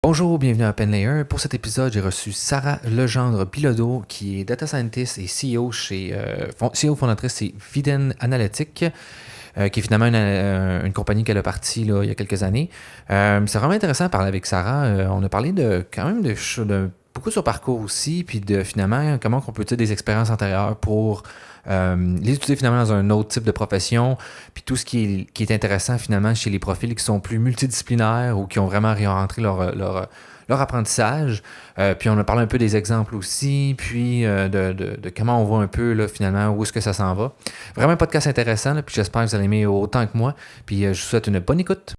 Bonjour, bienvenue à PenLayer. Pour cet épisode, j'ai reçu Sarah Legendre-Bilodeau, qui est Data Scientist et CEO CEO fondatrice chez Viden Analytics, qui est finalement une compagnie qu'elle a partie là, il y a quelques années. C'est vraiment intéressant de parler avec Sarah. On a parlé quand même de beaucoup de son parcours aussi, puis de finalement comment on peut utiliser des expériences antérieures pour les utiliser finalement dans un autre type de profession, puis tout ce qui est intéressant finalement chez les profils qui sont plus multidisciplinaires ou qui ont vraiment réorienté leur apprentissage. Puis on a parlé un peu des exemples aussi, puis de comment on voit un peu là, finalement où est-ce que ça s'en va. Vraiment un podcast intéressant, là, puis j'espère que vous allez aimer autant que moi. Puis je vous souhaite une bonne écoute.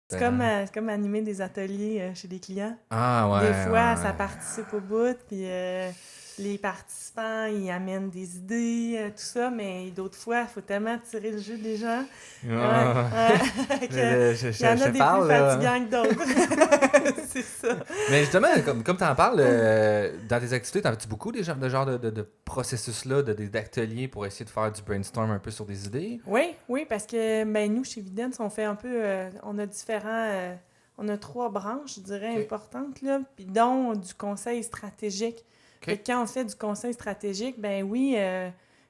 C'est comme animer des ateliers chez des clients. Ah ouais, Des fois, ça ouais. participe au bout, puis les participants, ils amènent des idées, tout ça, mais d'autres fois, il faut tellement tirer le jeu des gens. Ouais, Ah, ouais. Il y en je a te des plus parle, là. fatigants que d'autres. C'est ça. Mais justement, comme tu en parles, dans tes activités, t'en fais-tu beaucoup des genre de processus-là, d'ateliers pour essayer de faire du brainstorm un peu sur des idées? Oui, parce que nous, chez Vidence, on fait un peu, on a on a 3 branches, je dirais, OK. importantes, là, puis dont du conseil stratégique. Fait OK. que quand on fait du conseil stratégique, ben oui,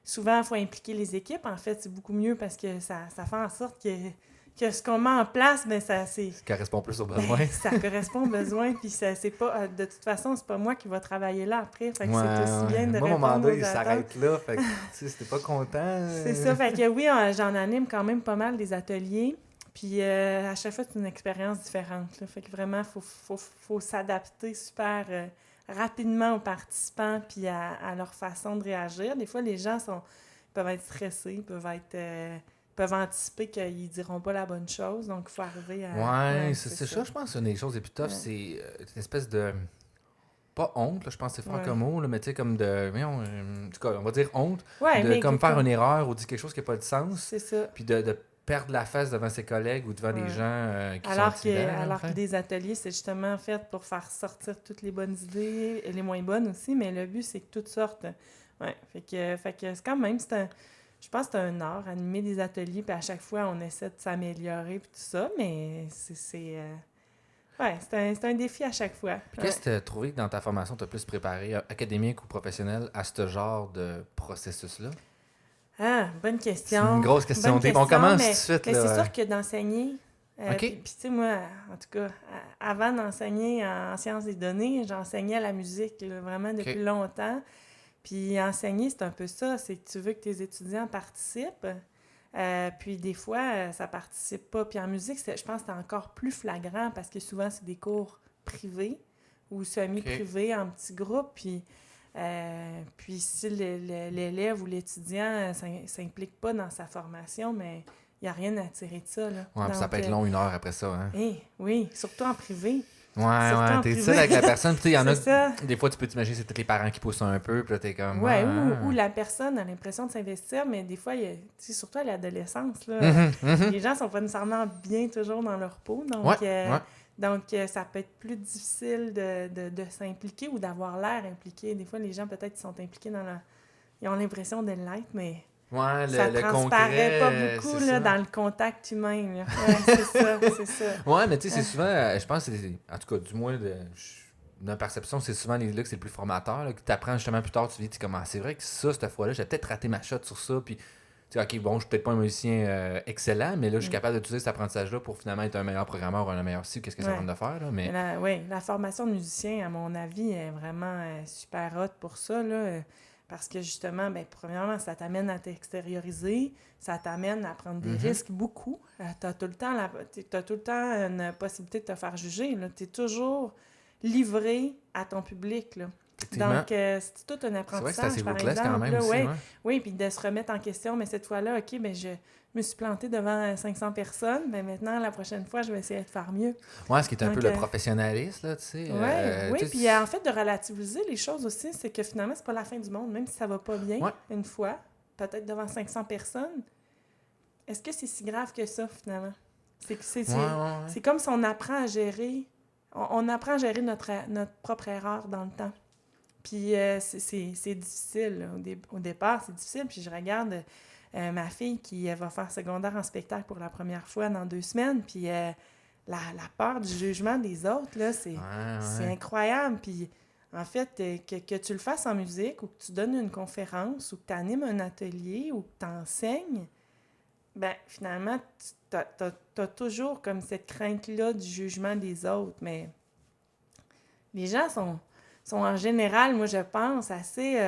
souvent, il faut impliquer les équipes. En fait, c'est beaucoup mieux parce que ça fait en sorte que ce qu'on met en place, ben Ça correspond plus aux ben, besoins. ça correspond aux besoins, puis c'est pas, de toute façon, c'est pas moi qui va travailler là après. Fait que Ouais, c'est aussi bien ouais. de Moi, mon répondre mandat, aux il attentes. s'arrête là. Fait que, tu sais, si t'es pas content. C'est ça, fait que oui, j'en anime quand même pas mal des ateliers. Puis à chaque fois, c'est une expérience différente. Là. Fait que vraiment, faut s'adapter super rapidement aux participants puis à leur façon de réagir. Des fois, les gens peuvent être stressés, peuvent anticiper qu'ils diront pas la bonne chose. Donc, il faut arriver à... Ouais, Ouais, c'est c'est ça. ça, je pense que une des choses les plus tough, Ouais. c'est une espèce de. Pas honte, là, je pense que c'est fort Ouais, comme mot, là, mais tu sais, comme de. Voyons, en tout cas, on va dire honte, ouais de mais comme faire une erreur ou dire quelque chose qui n'a pas de sens, c'est ça. puis de perdre la face devant ses collègues ou devant des Ouais. gens qui sont intimidants, là, en Alors que fait. des ateliers, c'est justement fait pour faire sortir toutes les bonnes idées et les moins bonnes aussi, mais le but, c'est que toutes sortent. Ouais, fait que c'est quand même, je pense que c'est un art, animer des ateliers, puis à chaque fois, on essaie de s'améliorer, puis tout ça, mais ouais, c'est un défi à chaque fois. Puis qu'est-ce Ouais. que tu as trouvé que dans ta formation, tu as plus préparé, académique ou professionnel, à ce genre de processus-là? Ah, C'est une grosse question bonne deep. On question, commence tout de suite, mais c'est là. sûr que d'enseigner, OK? puis tu sais, moi, en tout cas, avant d'enseigner en sciences des données, j'enseignais la musique, là, vraiment depuis OK. longtemps. Puis enseigner, c'est un peu ça, c'est que tu veux que tes étudiants participent, puis des fois, ça participe pas. Puis en musique, je pense que c'est encore plus flagrant parce que souvent, c'est des cours privés ou OK. semi-privés en petits groupes. Puis si l'élève ou l'étudiant ne s'implique pas dans sa formation, mais il n'y a rien à tirer de ça. Là. Ouais, puis ça peut Donc, être long, 1 heure après ça, hein? oui, surtout en privé. Ouais, Surtout ouais, en t'es seul privé. avec la personne, puis tu sais, il y en a, C'est ça. des fois, tu peux t'imaginer, c'est peut-être les parents qui poussent un peu, puis là, t'es comme, Ouais, ah, ou la personne a l'impression de s'investir, mais des fois, surtout à l'adolescence, là, ah. les gens sont pas nécessairement bien toujours dans leur peau, Ouais, ouais. ça peut être plus difficile de s'impliquer ou d'avoir l'air impliqué. Des fois, les gens, peut-être, ils sont impliqués ils ont l'impression de l'être, mais Ouais, ça le transparaît pas concret, beaucoup, c'est là, ça. dans le contact humain, là. Ouais, c'est ça, c'est ça. Ouais, mais tu sais, Ouais. c'est souvent, je pense, que en tout cas, du moins, ma perception, c'est souvent les là que c'est le plus formateur, là, que tu apprends justement plus tard, tu dis, comment, c'est vrai que ça, cette fois-là, j'ai peut-être raté ma shot sur ça, puis, tu sais, ok, bon, je suis peut-être pas un musicien excellent, mais là, je suis Mm. capable d'utiliser cet apprentissage-là pour finalement être un meilleur programmeur ou un meilleur ci, qu'est-ce que ça va Ouais. me faire, là, mais. Oui, la formation de musicien, à mon avis, est vraiment super hot pour ça, là, parce que justement, ben, premièrement, ça t'amène à t'extérioriser, ça t'amène à prendre des Mhm. risques beaucoup. Tu as t'as tout le temps une possibilité de te faire juger. Tu es toujours livré à ton public. Là. Effectivement. Donc, c'est tout un C'est vrai que c'est assez apprentissage, par ruthless quand exemple. même Là, aussi, ouais, ouais. oui, puis de se remettre en question, mais cette fois-là, OK, ben, je me suis plantée devant 500 personnes, mais maintenant, la prochaine fois, je vais essayer de faire mieux. Ouais, ce qui est un peu Donc, le professionnalisme, là, tu sais. oui, Tu sais, puis en fait, de relativiser les choses aussi, c'est que finalement, c'est pas la fin du monde, même si ça va pas bien, ouais, une fois, peut-être devant 500 personnes. Est-ce que c'est si grave que ça, finalement? C'est que ouais, ouais. c'est comme si on apprend à gérer, on apprend à gérer notre propre erreur dans le temps. Puis c'est difficile, là. Au départ, c'est difficile. Puis je regarde ma fille qui va faire secondaire en spectacle pour la première fois dans 2 semaines, puis la peur du jugement des autres, là, c'est incroyable. Puis, en fait, que tu le fasses en musique ou que tu donnes une conférence ou que tu animes un atelier ou que tu enseignes, ben finalement, tu as toujours comme cette crainte-là du jugement des autres. Mais les gens sont en général, moi, je pense, assez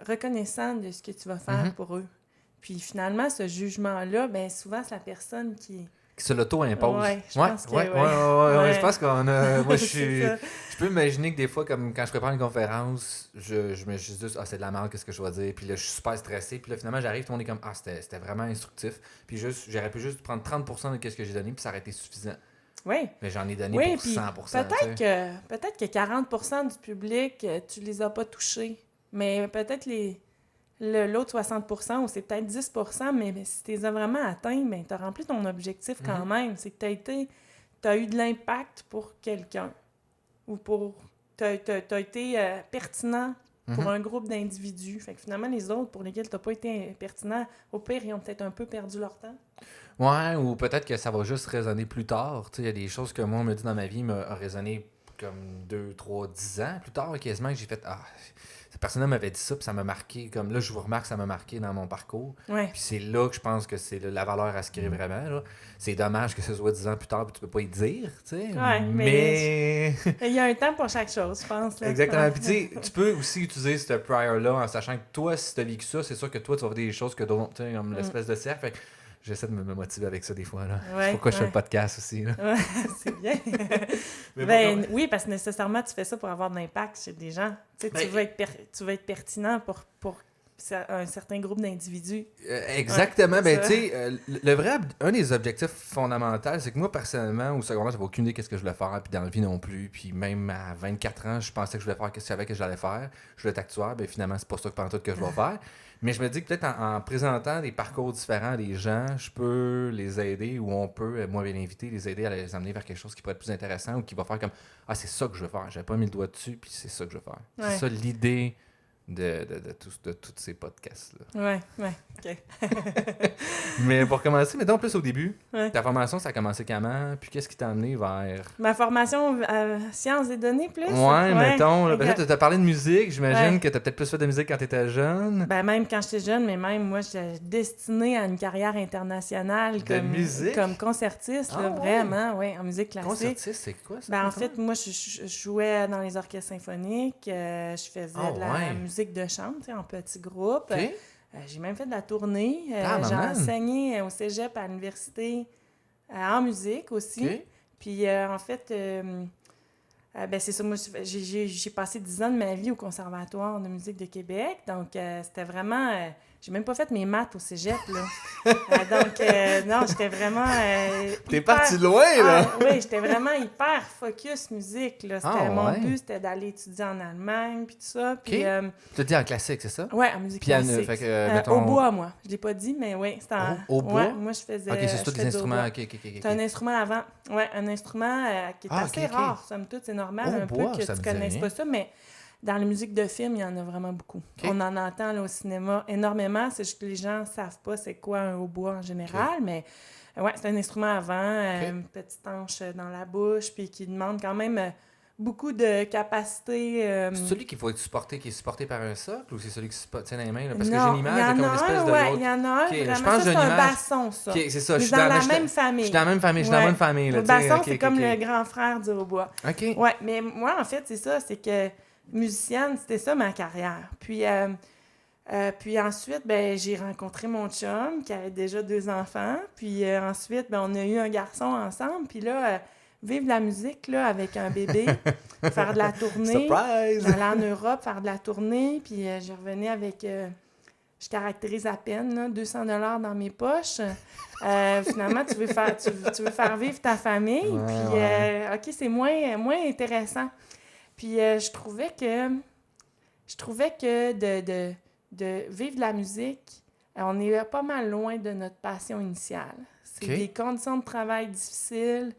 reconnaissants de ce que tu vas faire pour eux. Puis finalement, ce jugement-là, ben souvent, c'est la personne qui se l'auto-impose. Ouais, je pense que je pense qu'on a... Moi, je peux imaginer que des fois, comme quand je prépare une conférence, je me suis juste, c'est de la merde, qu'est-ce que je dois dire? Puis là, je suis super stressé. Puis là, finalement, j'arrive, tout le monde est comme, c'était vraiment instructif. Puis j'aurais pu juste prendre 30% de ce que j'ai donné, puis ça aurait été suffisant. Oui. Mais j'en ai donné pour 100%. Peut-être que 40% du public, tu les as pas touchés. Mais peut-être l'autre 60%, ou c'est peut-être 10%, mais si tu les as vraiment atteints, ben, tu as rempli ton objectif quand même. C'est que tu as eu de l'impact pour quelqu'un. Ou tu as été pertinent pour un groupe d'individus. Fait que finalement, les autres pour lesquels tu n'as pas été pertinent, au pire, ils ont peut-être un peu perdu leur temps. Ouais, ou peut-être que ça va juste résonner plus tard. Il y a des choses que moi, on me dit dans ma vie, m'a résonné comme 2, 3, 10 ans plus tard, quasiment, que j'ai fait cette personne-là m'avait dit ça, puis ça m'a marqué. Comme là, je vous remarque, ça m'a marqué dans mon parcours. Ouais. Puis c'est là que je pense que c'est la valeur à se créer vraiment. Là. C'est dommage que ce soit 10 ans plus tard, puis tu peux pas y dire, tu sais. Ouais, mais il y a un temps pour chaque chose, je pense. Là. Exactement. Puis tu sais, tu peux aussi utiliser ce prior-là en sachant que toi, si tu as vécu ça, c'est sûr que toi, tu vas voir des choses que d'autres, tu sais, comme l'espèce de cercle. Fait que j'essaie de me motiver avec ça des fois. Là. C'est pourquoi je fais le podcast aussi. Là. Ouais, c'est bien. Oui, parce que nécessairement, tu fais ça pour avoir de l'impact chez des gens. Tu sais, tu veux être pertinent pour un certain groupe d'individus. Exactement. Ouais, ben, tu sais, un des objectifs fondamentaux, c'est que moi, personnellement, au secondaire, j'avais aucune idée qu'est-ce que je voulais faire, puis dans la vie non plus. Puis même à 24 ans, je pensais que je voulais faire ce que je savais que j'allais faire. Je voulais être actuaire, ben finalement, c'est pas ça que je vais faire. Mais je me dis que peut-être en présentant des parcours différents à des gens, je peux les aider ou on peut, moi bien inviter, les aider à les amener vers quelque chose qui pourrait être plus intéressant ou qui va faire comme « Ah, c'est ça que je veux faire. J'avais pas mis le doigt dessus, puis c'est ça que je veux faire. Ouais. » C'est ça l'idée de tous ces podcasts-là. Ouais, OK. Mais pour commencer, mettons plus au début, ta formation, ça a commencé comment? Puis qu'est-ce qui t'a amené vers... Ma formation sciences des données, plus? Mettons. Là, okay. Tu as parlé de musique. J'imagine que tu as peut-être plus fait de musique quand tu étais jeune. Ben, même quand j'étais jeune, mais même moi, j'étais destinée à une carrière internationale comme concertiste, là, vraiment, en musique classique. Concertiste, c'est quoi ça? Ben, en fait, moi, je jouais dans les orchestres symphoniques, je faisais de la musique de chambre, en petits groupes. Okay. J'ai même fait de la tournée. J'ai enseigné au cégep à l'université en musique aussi. Okay. Puis, en fait, c'est ça. Moi, j'ai passé 10 ans de ma vie au Conservatoire de musique de Québec. Donc, c'était vraiment... j'ai même pas fait mes maths au cégep, là. Non, j'étais vraiment... T'es parti loin, là! Oui, j'étais vraiment hyper focus musique, là. Mon but, c'était d'aller étudier en Allemagne, puis tout ça. Puis, tu as dit en classique, c'est ça? Oui, en musique classique. Fait que, mettons... Au bois, moi. Je l'ai pas dit, mais oui, c'était en... Au bois? Ouais, moi, je faisais... OK, c'est tout des instruments. OK. C'est un instrument avant. Oui, un instrument qui est assez rare, somme toute. C'est normal peu que tu connaisses pas ça, mais... Dans la musique de film, il y en a vraiment beaucoup. Okay. On en entend là, au cinéma énormément. C'est juste que les gens ne savent pas c'est quoi un hautbois en général, mais c'est un instrument avant, une petite hanche dans la bouche, puis qui demande quand même beaucoup de capacité. C'est celui qu'il faut être supporté, qui est supporté par un socle, ou c'est celui qui se tient dans les mains? Là? Parce que j'ai une image comme une espèce de... Oui, il y en a un, vraiment. Je pense ça, c'est un basson, ça. Okay, c'est ça. Je suis dans la même famille. Je suis dans la même famille, je suis dans la même famille. Le basson, c'est comme le grand frère du hautbois. OK. Oui, mais moi, en fait, c'est ça, c'est que musicienne, c'était ça ma carrière. Puis ensuite, j'ai rencontré mon chum qui avait déjà 2 enfants. Puis ensuite, on a eu un garçon ensemble. Puis là, vivre la musique là, avec un bébé, faire de la tournée. Surprise! Aller en Europe, faire de la tournée. Puis je revenais avec, je caractérise à peine, là, 200 $, dans mes poches. Finalement, tu veux faire vivre ta famille. Puis, OK, c'est moins intéressant. Puis je trouvais que de vivre de la musique, on est pas mal loin de notre passion initiale. C'est des conditions de travail difficiles,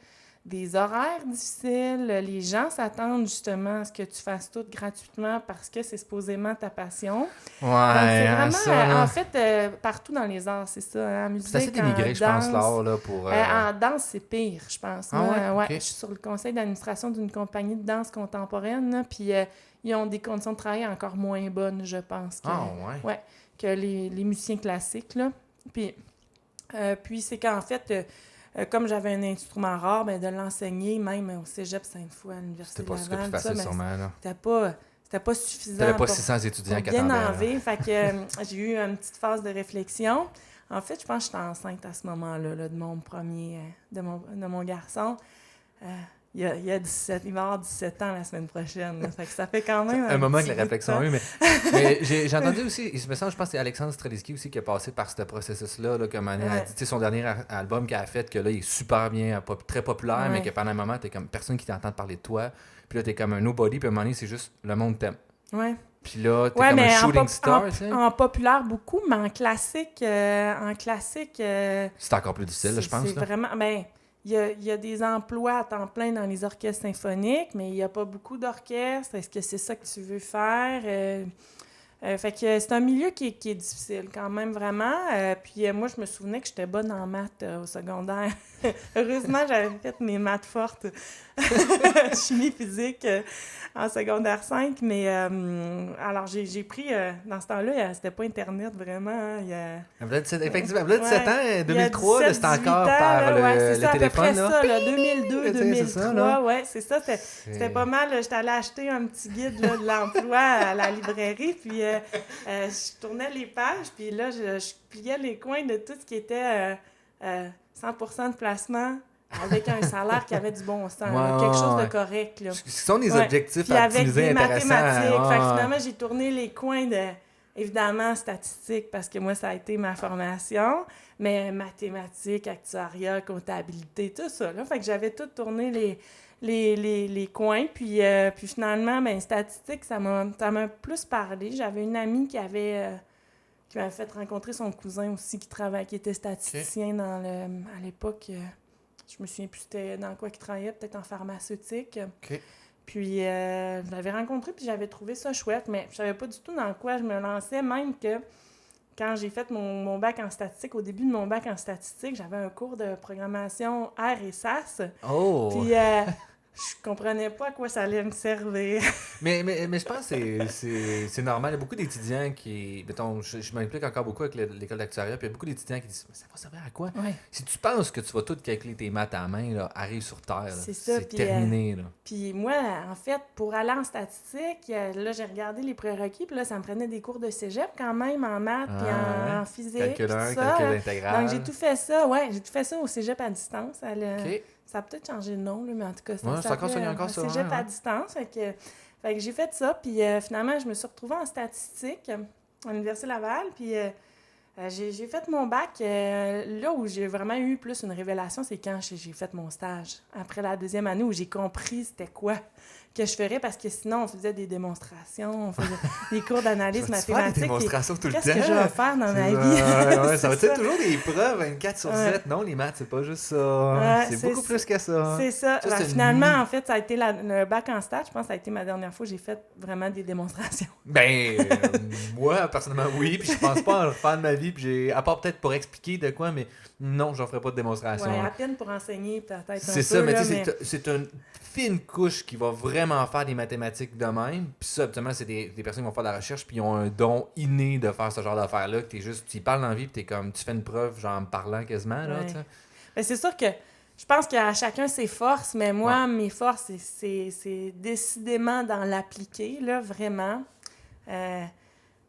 des horaires difficiles. Les gens s'attendent justement à ce que tu fasses tout gratuitement parce que c'est supposément ta passion. Ouais, Donc, c'est vraiment, ça, là. en fait, partout dans les arts, c'est ça. Hein, en musique, C'est assez dénigré, je pense, l'art, là, pour... en danse, c'est pire, je pense. Ah Moi, ouais? ouais, Ok. je suis sur le conseil d'administration d'une compagnie de danse contemporaine, là, puis ils ont des conditions de travail encore moins bonnes, je pense, Ah ouais? ouais, que les musiciens classiques, là. Puis c'est qu'en fait, comme j'avais un instrument rare, ben, de l'enseigner, même au cégep Sainte-Foy, à l'Université C'était de pas super Laval, plus ça, facile, ben, sûrement, là. c'était pas suffisant T'avais pas pour 600 étudiants pour qui bien attendaient. enlever. Fait que j'ai eu une petite phase de réflexion. En fait, je pense que j'étais enceinte à ce moment-là, là, de mon premier, de mon garçon. Il y a 17, il va avoir 17 ans la semaine prochaine. Là. Fait que ça fait quand même Un moment petit que la bout de réflexion temps. a eu, mais j'ai entendu aussi, il me semble, je pense que c'est Alexandre Strelitzky aussi qui a passé par ce processus-là, là, comme elle a Ouais. dit, tu sais, son dernier album qu'elle a fait, que là, il est super bien, très populaire, mais Ouais. que pendant un moment, t'es comme personne qui t'entend parler de toi, puis là, t'es comme un nobody, puis à un moment donné, c'est juste le monde t'aime. Ouais. Puis là, t'es Ouais, comme un mais shooting star, tu sais. en populaire beaucoup, mais en classique, C'est encore plus difficile, là, je pense. c'est Là. vraiment... Ben, il y a des emplois à temps plein dans les orchestres symphoniques, mais il n'y a pas beaucoup d'orchestres. Est-ce que c'est ça que tu veux faire? Fait que c'est un milieu qui est difficile quand même, vraiment. Puis moi, je me souvenais que j'étais bonne en maths au secondaire. Heureusement, j'avais fait mes maths fortes. Chimie, physique en secondaire 5. Mais alors, j'ai pris... dans ce temps-là, c'était pas Internet, vraiment. Hein, Effectivement, là, 17 ans, il y a 2003, là, 17, c'était encore 18 ans, par là, ouais, c'est le ça, à peu téléphone. près Là. ça, là, 2002, Tu sais, c'est ça, 2003, là. ouais, c'est ça. C'était pas mal. J'étais allée acheter un petit guide là, de l'emploi à la librairie, puis je tournais les pages, puis là, je pliais les coins de tout ce qui était 100% de placement avec un salaire qui avait du bon sens, là, quelque chose de correct. Là. Ce sont des Ouais. objectifs Puis à avec optimiser des intéressants. mathématiques. Fait que Ouais. finalement, j'ai tourné les coins de, évidemment, statistiques, parce que moi, ça a été ma formation, mais mathématiques, actuariat, comptabilité, tout ça. Là. Fait que j'avais tout tourné les coins. Puis finalement, ben, statistiques, ça m'a plus parlé. J'avais une amie qui m'avait fait rencontrer son cousin aussi qui était statisticien à l'époque. Je me souviens plus c'était dans quoi qu'il travaillait, peut-être en pharmaceutique. OK. Puis je l'avais rencontré, puis j'avais trouvé ça chouette, mais je savais pas du tout dans quoi je me lançais, même que quand j'ai fait mon bac en statistique, au début de mon bac en statistique, j'avais un cours de programmation R et SAS. Oh! Puis je comprenais pas à quoi ça allait me servir. Mais je pense que c'est normal. Il y a beaucoup d'étudiants qui... Mettons, je m'implique encore beaucoup avec l'école d'actuariat, puis il y a beaucoup d'étudiants qui disent « Mais ça va servir à quoi? Ouais. Si tu penses que tu vas tout calculer tes maths à la main, là, arrive sur Terre. Là. C'est ça, C'est puis, terminé. Là. Puis moi, en fait, pour aller en statistique, là, j'ai regardé les prérequis, puis là, ça me prenait des cours de cégep quand même, en maths, puis en physique, Calcul 1, puis tout ça. calcul intégral. Donc, j'ai tout fait ça, ouais, j'ai tout fait ça au cégep à distance. OK. Ça a peut-être changé de nom, là, mais en tout cas, Ouais, c'est encore ça, il y a encore ça, cégep ouais, à ouais. distance. Fait que j'ai fait ça, puis finalement, je me suis retrouvée en statistique à l'Université Laval, puis j'ai fait mon bac. Là où j'ai vraiment eu plus une révélation, c'est quand j'ai fait mon stage. Après la deuxième année où j'ai compris c'était quoi que je ferais, parce que sinon, on faisait des démonstrations, on faisait des cours d'analyse Tu vas faire mathématique. des démonstrations tout le temps. Qu'est-ce que je vais faire dans ma vie? Ouais, ça C'est va être toujours des preuves 24 sur 7. Non, les maths, c'est pas juste ça. Ouais, c'est beaucoup plus que ça. C'est ça. Ça, Ben, c'est finalement, une- en fait, ça a été le bac en stage. Je pense que ça a été ma dernière fois où j'ai fait vraiment des démonstrations. Ben, moi, personnellement, oui. Puis je pense pas en refaire de ma vie. Puis à part peut-être pour expliquer de quoi, mais non, j'en ferai pas de démonstration. Ouais, à peine pour enseigner, peut-être un C'est peu. ça, mais là, tu sais, c'est une fine couche qui va vraiment faire des mathématiques de même. Puis ça, habituellement, c'est des personnes qui vont faire de la recherche, puis ils ont un don inné de faire ce genre d'affaires-là, que t'es juste, tu y parles dans la vie, puis t'es comme, tu fais une preuve, genre en me parlant quasiment, là, Ouais. tu sais. Ben, c'est sûr que je pense qu'à chacun ses forces, mais moi, mes forces, c'est décidément dans l'appliquer, là, vraiment.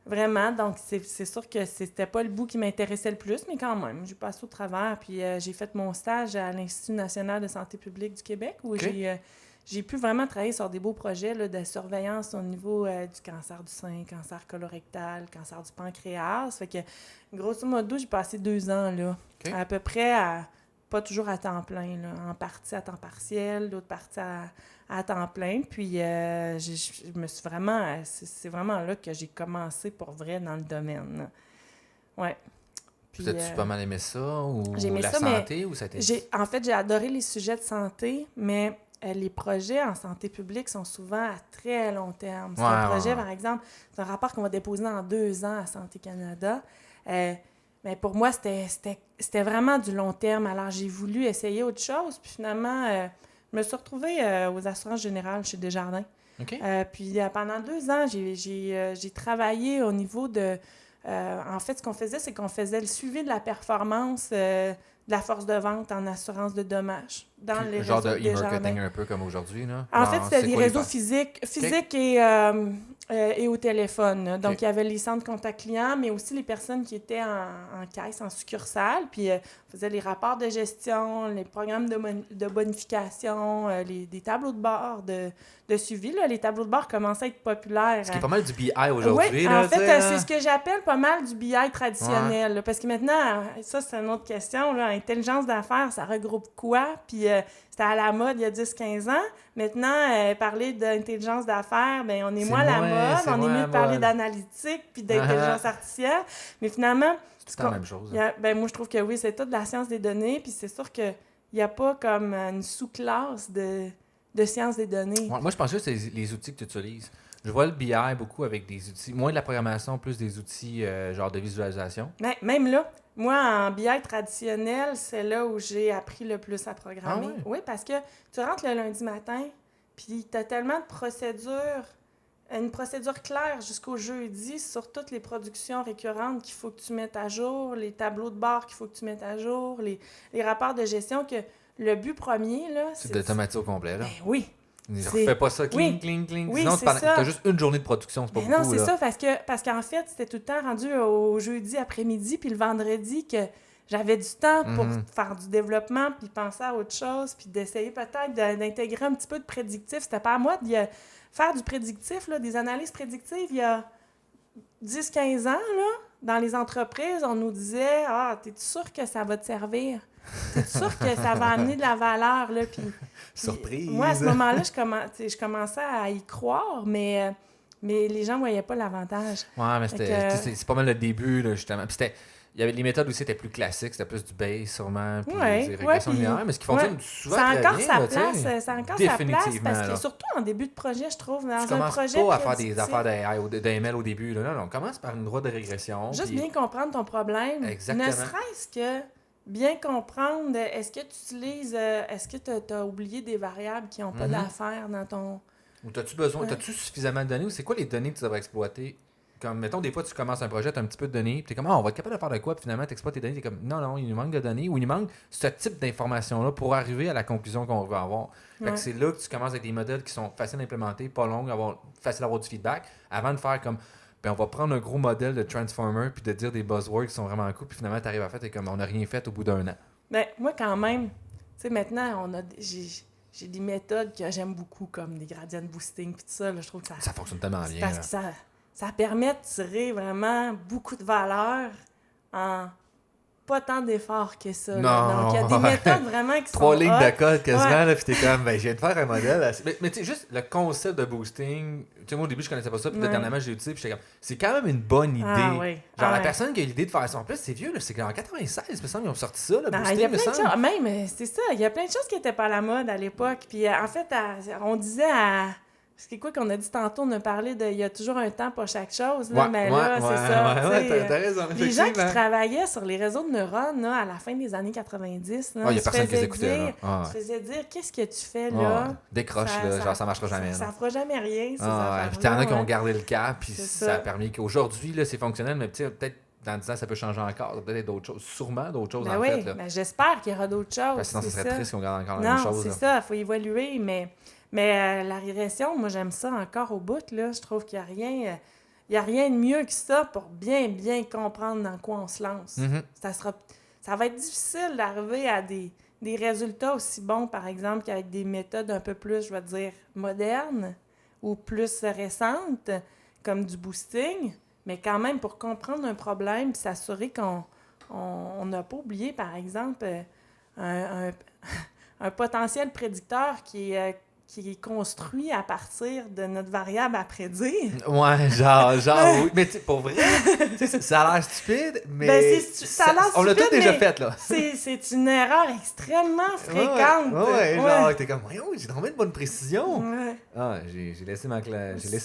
Vraiment, donc c'est sûr que c'était pas le bout qui m'intéressait le plus, mais quand même, j'ai passé au travers, puis j'ai fait mon stage à l'Institut national de santé publique du Québec, où j'ai pu vraiment travailler sur des beaux projets là, de surveillance au niveau du cancer du sein, cancer colorectal, cancer du pancréas. Fait que, grosso modo, j'ai passé 2 ans, là, à peu près pas toujours à temps plein, là, en partie à temps partiel, d'autres parties à temps plein. Puis, je me suis vraiment... C'est vraiment là que j'ai commencé pour vrai dans le domaine. Ouais. Puis as-tu pas mal aimé ça? Ou j'ai aimé la ça, santé? Ou ça a été... En fait, j'ai adoré les sujets de santé, mais les projets en santé publique sont souvent à très long terme. C'est un projet, par exemple, c'est un rapport qu'on va déposer dans 2 ans à Santé Canada. Mais pour moi, c'était vraiment du long terme. Alors, j'ai voulu essayer autre chose. Puis finalement, je me suis retrouvée aux Assurances Générales chez Desjardins. OK. Puis pendant 2 ans, j'ai travaillé au niveau de... en fait, ce qu'on faisait, c'est qu'on faisait le suivi de la performance de la force de vente en assurance de dommages dans les réseaux genre de Desjardins. e-marketing un peu comme aujourd'hui, là? En fait, c'était des réseaux physiques et au téléphone. Là. Donc, il y avait les centres contact clients, mais aussi les personnes qui étaient en caisse, en succursale. Puis, on faisait les rapports de gestion, les programmes de bonification, des tableaux de bord de suivi. Là. Les tableaux de bord commençaient à être populaires. Ce qui est pas mal du BI aujourd'hui. Oui, là, en fait, c'est ce que j'appelle pas mal du BI traditionnel. Là, parce que maintenant, ça, c'est une autre question. Là, intelligence d'affaires, ça regroupe quoi? Puis, c'était à la mode il y a 10-15 ans. Maintenant, parler d'intelligence d'affaires, bien, on est moins à la mode. On est mieux de parler d'analytique puis d'intelligence artificielle. Mais finalement... C'est pas la même chose. Ben, moi, je trouve que oui, c'est tout de la science des données. Puis c'est sûr qu'il n'y a pas comme une sous-classe de science des données. Ouais, moi, je pense que c'est les outils que tu utilises. Je vois le BI beaucoup avec des outils, moins de la programmation, plus des outils genre de visualisation. Mais même là, moi, en BI traditionnel, c'est là où j'ai appris le plus à programmer. Ah ouais? Oui, parce que tu rentres le lundi matin, puis tu as tellement de procédures, une procédure claire jusqu'au jeudi sur toutes les productions récurrentes qu'il faut que tu mettes à jour, les tableaux de bord qu'il faut que tu mettes à jour, les rapports de gestion, que le but premier, là, c'est d'automatiser au complet, là. Ben oui. Ne refais pas ça, cling, cling, cling. Oui, sinon, c'est tu as juste une journée de production, c'est pas beaucoup. Non, c'est là. ça, parce qu'en fait, c'était tout le temps rendu au jeudi après-midi, puis le vendredi, que j'avais du temps pour faire du développement, puis penser à autre chose, puis d'essayer peut-être d'intégrer un petit peu de prédictif. C'était pas à moi de faire du prédictif, là, des analyses prédictives. Il y a 10-15 ans, là, dans les entreprises, on nous disait « Ah, t'es-tu sûr que ça va te servir? T'es-tu sûr que ça va amener de la valeur? » là, puis Surprise! Moi, à ce moment-là, je commençais à y croire, mais les gens ne voyaient pas l'avantage. Ouais, mais c'est pas mal le début, là, justement. Puis il y avait les méthodes aussi étaient plus classiques, c'était plus du base sûrement, puis des régressions linéaires, mais ce qui fonctionne souvent ça a très encore bien. Ça a là, encore sa place, parce que surtout en début de projet, je trouve, dans tu un commences projet pas à faire des affaires d'AML au début. Là. Non, on commence par une droite de régression. Juste bien comprendre ton problème. Exactement. Ne serait-ce que bien comprendre, est-ce que tu utilises, est-ce que tu as oublié des variables qui n'ont pas d'affaires dans ton... Ou as-tu besoin, as-tu suffisamment de données, ou c'est quoi les données que tu devrais exploiter? Comme, mettons, des fois, tu commences un projet, tu as un petit peu de données, puis tu es comme, on va être capable de faire de quoi, puis finalement, tu exploites tes données, tu es comme, non, il nous manque de données, ou il nous manque ce type d'informations-là pour arriver à la conclusion qu'on veut avoir. Fait que c'est là que tu commences avec des modèles qui sont faciles à implémenter, pas longs, facile à avoir du feedback, avant de faire comme, ben on va prendre un gros modèle de Transformer, puis de dire des buzzwords qui sont vraiment cool, puis finalement, tu arrives à faire, t'es comme, on n'a rien fait au bout d'un an. Ben, moi, quand même, tu sais, maintenant, j'ai des méthodes que j'aime beaucoup, comme des gradients boosting, puis tout ça, là, je trouve que ça fonctionne tellement bien. Parce que ça permet de tirer vraiment beaucoup de valeur en pas tant d'efforts que ça. Non. Donc, il y a des méthodes vraiment qui sont 3 lignes de code quasiment, là, puis t'es comme, ben, je viens de faire un modèle. Mais tu sais, juste le concept de boosting, tu sais, moi, au début, je connaissais pas ça, puis dernièrement, j'ai utilisé, puis j'étais comme, c'est quand même une bonne idée. Genre, la personne qui a l'idée de faire ça, en plus, c'est vieux, là, c'est qu'en 96, il me semble, ils ont sorti ça, le boosting, il y a plein de choses, même, c'est ça, il y a plein de choses qui n'étaient pas à la mode à l'époque. Puis, en fait, on disait c'est quoi qu'on a dit tantôt, on a parlé de il y a toujours un temps pour chaque chose, là, mais là, c'est ça. Ouais, t'as raison. Les gens qui travaillaient sur les réseaux de neurones là, à la fin des années 90, là, il y a personne qui les écoutait. Se faisait dire, qu'est-ce que tu fais là? Décroche, genre ça marchera jamais. Ça fera jamais rien, puis t'en as qui ont gardé le cap, puis ça a permis qu'aujourd'hui, là, c'est fonctionnel, mais peut-être dans 10 ans, ça peut changer encore. Peut-être d'autres choses. Sûrement d'autres choses, en fait. Ben, j'espère qu'il y aura d'autres choses. Parce que sinon, ça serait triste qu'on garde encore la même chose. Non, c'est ça, il faut évoluer, mais la régression, moi, j'aime ça encore au bout, là. Je trouve qu'il n'y a rien de mieux que ça pour bien comprendre dans quoi on se lance. Ça va être difficile d'arriver à des résultats aussi bons, par exemple, qu'avec des méthodes un peu plus, je vais dire, modernes ou plus récentes, comme du boosting, mais quand même pour comprendre un problème, puis s'assurer qu'on n'a pas oublié, par exemple, un potentiel prédicteur qui qui est construit à partir de notre variable à prédire. Ouais, genre, oui. Mais pour vrai, ça a l'air stupide, mais ça a l'air stupide, on l'a tout déjà fait, là. C'est une erreur extrêmement fréquente. Ouais, genre, t'es comme, voyons, j'ai trouvé une bonne précision. Ouais. Ah, j'ai laissé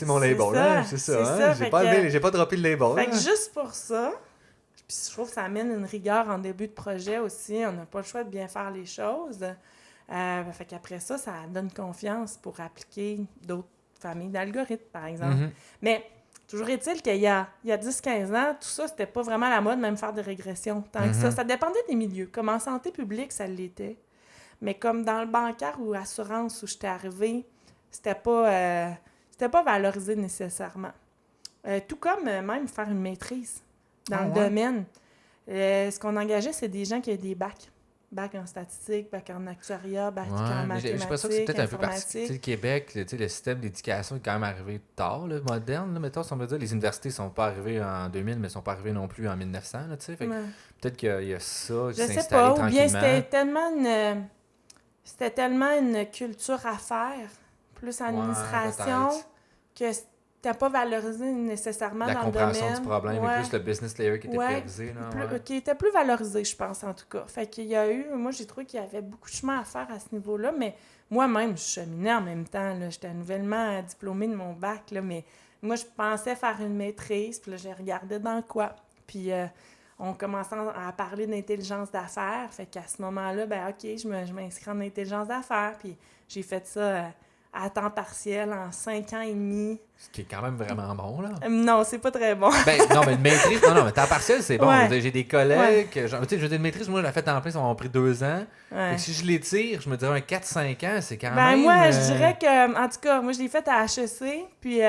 mon label, là. C'est ça, hein? Ça, j'ai pas droppé le label. Fait que juste pour ça, puis je trouve que ça amène une rigueur en début de projet aussi. On n'a pas le choix de bien faire les choses. Fait qu'après ça donne confiance pour appliquer d'autres familles d'algorithmes, par exemple. Mm-hmm. Mais toujours est-il qu'il y a 10-15 ans, tout ça, c'était pas vraiment la mode, même faire des régressions. Tant que ça dépendait des milieux. Comme en santé publique, ça l'était. Mais comme dans le bancaire ou assurance où j'étais arrivée, c'était pas valorisé nécessairement. Tout comme même faire une maîtrise dans le domaine. Ce qu'on engageait, c'est des gens qui avaient des bacs. Bac en statistique, bac en actuariat, bac en mathématiques, je pense que c'est peut-être un peu parce que informatique. le Québec, le système d'éducation est quand même arrivé tard, là, moderne, là, mettons, si on veut dire. Les universités sont pas arrivées en 2000, mais ne sont pas arrivées non plus en 1900. Là, fait que peut-être qu'il y a ça qui s'est installé tranquillement. Ou bien c'était tellement une culture à faire, plus administration, que c'était pas valorisé nécessairement dans le domaine. La compréhension du problème et plus le business layer qui était priorisé. Là, qui était plus valorisé, je pense, en tout cas. Fait qu'il y a moi, j'ai trouvé qu'il y avait beaucoup de chemin à faire à ce niveau-là, mais moi-même, je cheminais en même temps. Là, j'étais nouvellement diplômée de mon bac, là, mais moi, je pensais faire une maîtrise, puis là, j'ai regardé dans quoi. Puis on commençait à parler d'intelligence d'affaires, fait qu'à ce moment-là, OK, je m'inscris en intelligence d'affaires, puis j'ai fait ça à temps partiel en 5 ans et demi. Ce qui est quand même vraiment bon, là. Non, c'est pas très bon. Non, mais une maîtrise, mais temps partiel, c'est bon. J'ai des collègues, une maîtrise, moi, je l'ai faite en plein, ça m'a pris 2 ans. Et si je l'étire, je me dirais un 4-5 ans, c'est quand même... moi, je dirais que, en tout cas, moi, je l'ai faite à HEC, puis